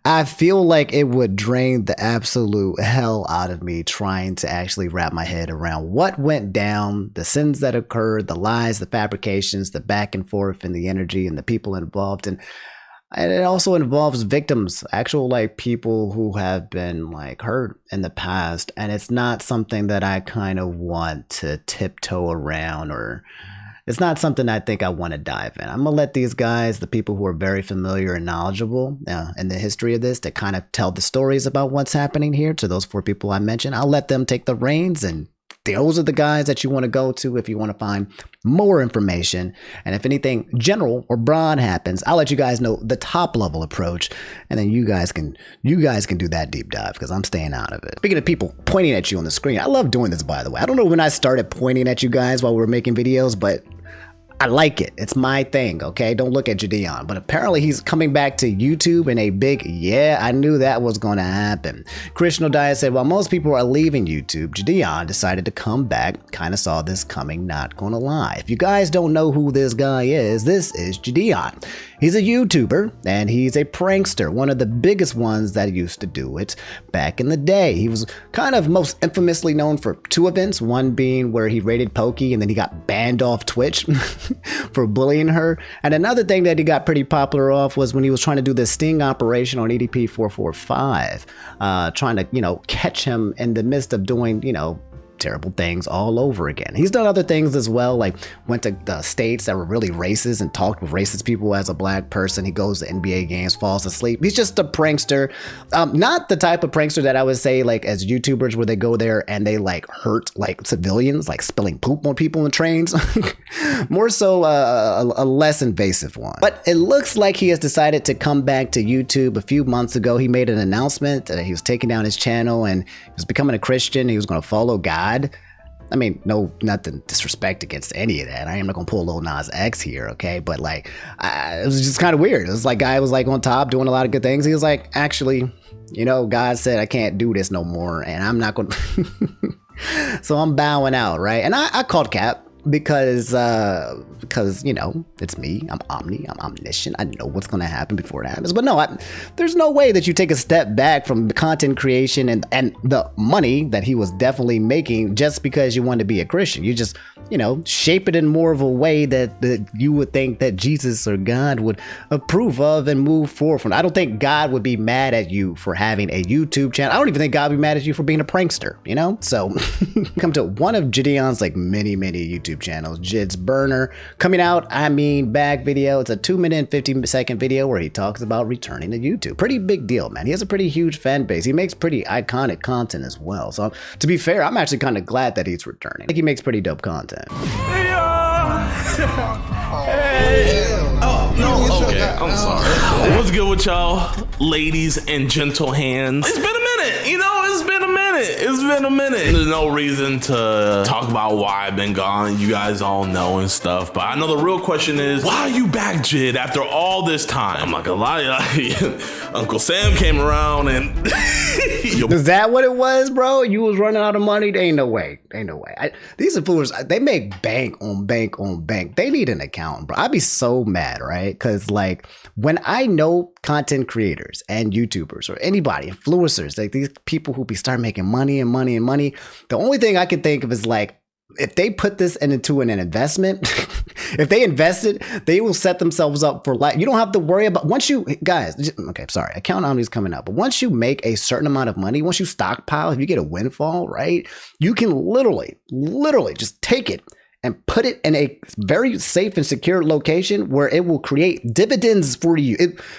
I feel like it would drain the absolute hell out of me trying to actually wrap my head around what went down, the sins that occurred, the lies, the fabrications, the back and forth, and the energy and the people involved. And it also involves victims, actual like people who have been like hurt in the past. And it's not something that I kind of want to tiptoe around, or it's not something I think I want to dive in. I'm going to let these guys, the people who are very familiar and knowledgeable in the history of this, to kind of tell the stories about what's happening here to those four people I mentioned. I'll let them take the reins and those are the guys that you want to go to if you want to find more information. And if anything general or broad happens, I'll let you guys know the top level approach, and then you guys can do that deep dive, because I'm staying out of it. Speaking of people pointing at you on the screen, I love doing this, by the way. I don't know when I started pointing at you guys while we were making videos, but I like it. It's my thing, okay? Don't look at JiDion. But apparently he's coming back to YouTube in a big, yeah, I knew that was going to happen. Krishna Diet said, while most people are leaving YouTube, JiDion decided to come back. Kind of saw this coming, not gonna lie. If you guys don't know who this guy is, this is JiDion. He's a YouTuber, and he's a prankster, one of the biggest ones that used to do it back in the day. He was kind of most infamously known for 2 events, one being where he raided Pokey, and then he got banned off Twitch for bullying her. And another thing that he got pretty popular off was when he was trying to do the sting operation on EDP 445, trying to, you know, catch him in the midst of doing, you know, terrible things all over again. He's done other things as well, like went to the states that were really racist and talked with racist people as a black person. He goes to NBA games, falls asleep. He's just a prankster. Not the type of prankster that I would say like as YouTubers where they go there and they like hurt like civilians, like spilling poop on people in trains. More so a less invasive one. But it looks like he has decided to come back to YouTube. A few months ago, he made an announcement that he was taking down his channel and he was becoming a Christian. He was going to follow God. I mean, no, nothing disrespect against any of that. I am not gonna pull Lil Nas X here, okay? But like, it was just kind of weird. It was like guy was like on top doing a lot of good things. He was like, actually, you know, God said I can't do this no more, and I'm not gonna. So I'm bowing out, right? And I called cap. Because you know, it's me. I'm Omni. I'm omniscient. I know what's going to happen before it happens. But no, there's no way that you take a step back from the content creation and the money that he was definitely making just because you want to be a Christian. You just, you know, shape it in more of a way that you would think that Jesus or God would approve of and move forward from. I don't think God would be mad at you for having a YouTube channel. I don't even think God would be mad at you for being a prankster, you know? So come to one of JiDion's like many YouTube channels, Jid's Burner, coming out, I mean, back video. It's a 2-minute and 50-second video where he talks about returning to YouTube. Pretty big deal, man. He has a pretty huge fan base. He makes pretty iconic content as well. So to be fair, I'm actually kind of glad that he's returning. I think he makes pretty dope content. Hey. Oh, no, okay, I'm sorry. What's good with y'all, ladies and gentle hands? It's been a minute, you know, it's been a minute. There's no reason to talk about why I've been gone. You guys all know and stuff. But I know the real question is, why are you back, Jid, after all this time? I'm not gonna lie, Uncle Sam came around and... Is that what it was, bro? You was running out of money? There ain't no way. These influencers, they make bank on bank on bank. They need an accountant, bro. I'd be so mad, right? Because like when I know content creators and YouTubers or anybody, influencers, like these people who be start making money, the only thing I can think of is like, if they put this into an investment, if they invested, they will set themselves up for life. You don't have to worry about, once you, guys, okay, sorry, account Omni's coming up, but once you make a certain amount of money, once you stockpile, if you get a windfall, right, you can literally just take it and put it in a very safe and secure location where it will create dividends for you.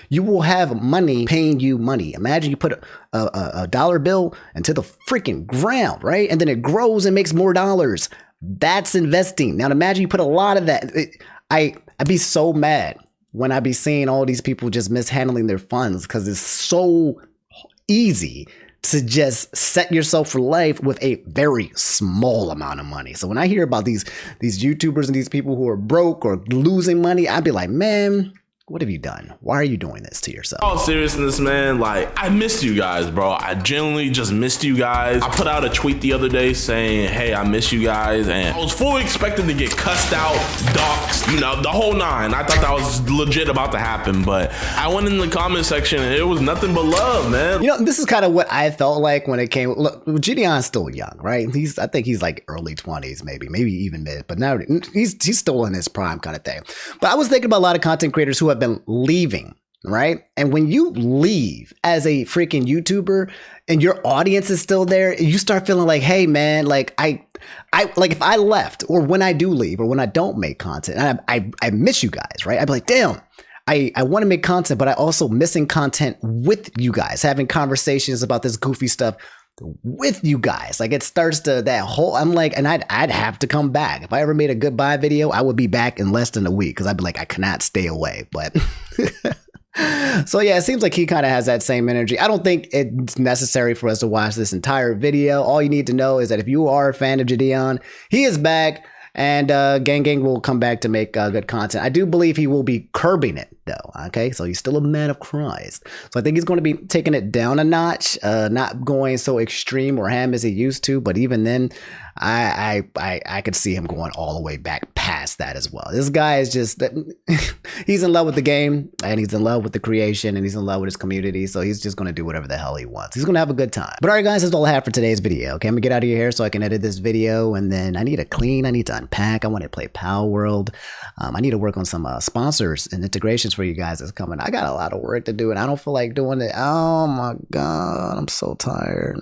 You will have money paying you money. Imagine you put a dollar bill into the freaking ground, right? And then it grows and makes more dollars. That's investing. Now imagine you put a lot of that. I'd be so mad when I be seeing all these people just mishandling their funds because it's so easy to just set yourself for life with a very small amount of money. So when I hear about these YouTubers and these people who are broke or losing money, I'd be like, man, what have you done? Why are you doing this to yourself? All seriousness, man, like I missed you guys, bro. I genuinely just missed you guys. I put out a tweet the other day saying, hey, I miss you guys. And I was fully expecting to get cussed out, doxxed, you know, the whole nine. I thought that was legit about to happen, but I went in the comment section and it was nothing but love, man. You know, this is kind of what I felt like when it came, look, JiDion's still young, right? I think he's like early 20s, maybe even mid, but now he's still in his prime kind of thing. But I was thinking about a lot of content creators who have been leaving, right? And when you leave as a freaking YouTuber and your audience is still there, you start feeling like, hey man, like I like if I left or when I do leave or when I don't make content, and I miss you guys, right? I'd be like, damn, I want to make content, but I also missing content with you guys, having conversations about this goofy stuff with you guys. Like it starts to that whole, I'm like, and I'd have to come back. If I ever made a goodbye video, I would be back in less than a week because I'd be like, I cannot stay away. But so yeah, it seems like he kind of has that same energy. I don't think it's necessary for us to watch this entire video. All you need to know is that if you are a fan of JiDion, he is back. And Gang will come back to make good content. I do believe he will be curbing it, though. Okay, so he's still a man of Christ. So I think he's going to be taking it down a notch, not going so extreme or ham as he used to. But even then, I could see him going all the way back past that as well. This guy is just, he's in love with the game, and he's in love with the creation, and he's in love with his community. So he's just going to do whatever the hell he wants. He's going to have a good time. But all right, guys, that's all I have for today's video. Okay, I'm going to get out of your hair so I can edit this video, and then I need to clean, I need to unpack, I want to play Palworld. I need to work on some sponsors and integrations for you guys that's coming. I got a lot of work to do, and I don't feel like doing it. Oh my God, I'm so tired.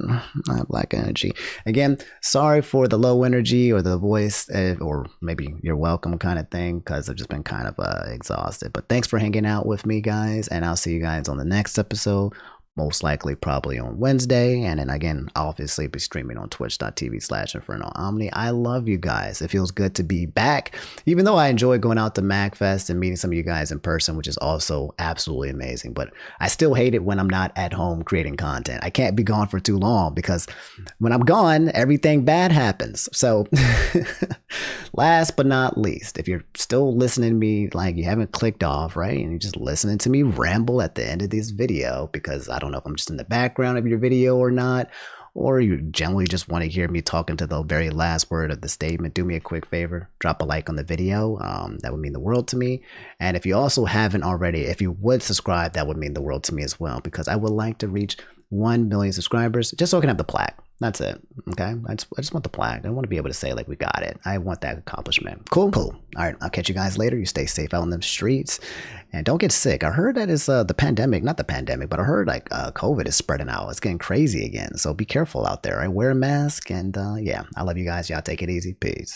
I have lack of energy. Again, sorry for the low energy or the voice, or maybe you're welcome kind of thing, because I've just been kind of exhausted. But thanks for hanging out with me, guys, and I'll see you guys on the next episode. Most likely probably on Wednesday. And then again, I'll obviously be streaming on twitch.tv/InfernoOmni. I love you guys. It feels good to be back, even though I enjoy going out to MagFest and meeting some of you guys in person, which is also absolutely amazing. But I still hate it when I'm not at home creating content. I can't be gone for too long, because when I'm gone, everything bad happens. So last but not least, if you're still listening to me, like you haven't clicked off, right? And you're just listening to me ramble at the end of this video, because I don't know if I'm just in the background of your video or not, or you generally just want to hear me talking to the very last word of the statement, do me a quick favor, drop a like on the video. That would mean the world to me. And if you also haven't already, if you would subscribe, that would mean the world to me as well, because I would like to reach 1 million subscribers just so I can have the plaque. That's it. Okay. I just want the plaque. I want to be able to say, like, we got it. I want that accomplishment. Cool. All right. I'll catch you guys later. You stay safe out in the streets and don't get sick. I heard that is the pandemic, not the pandemic, but I heard like COVID is spreading out. It's getting crazy again. So be careful out there. Right? Wear a mask. And yeah, I love you guys. Y'all take it easy. Peace.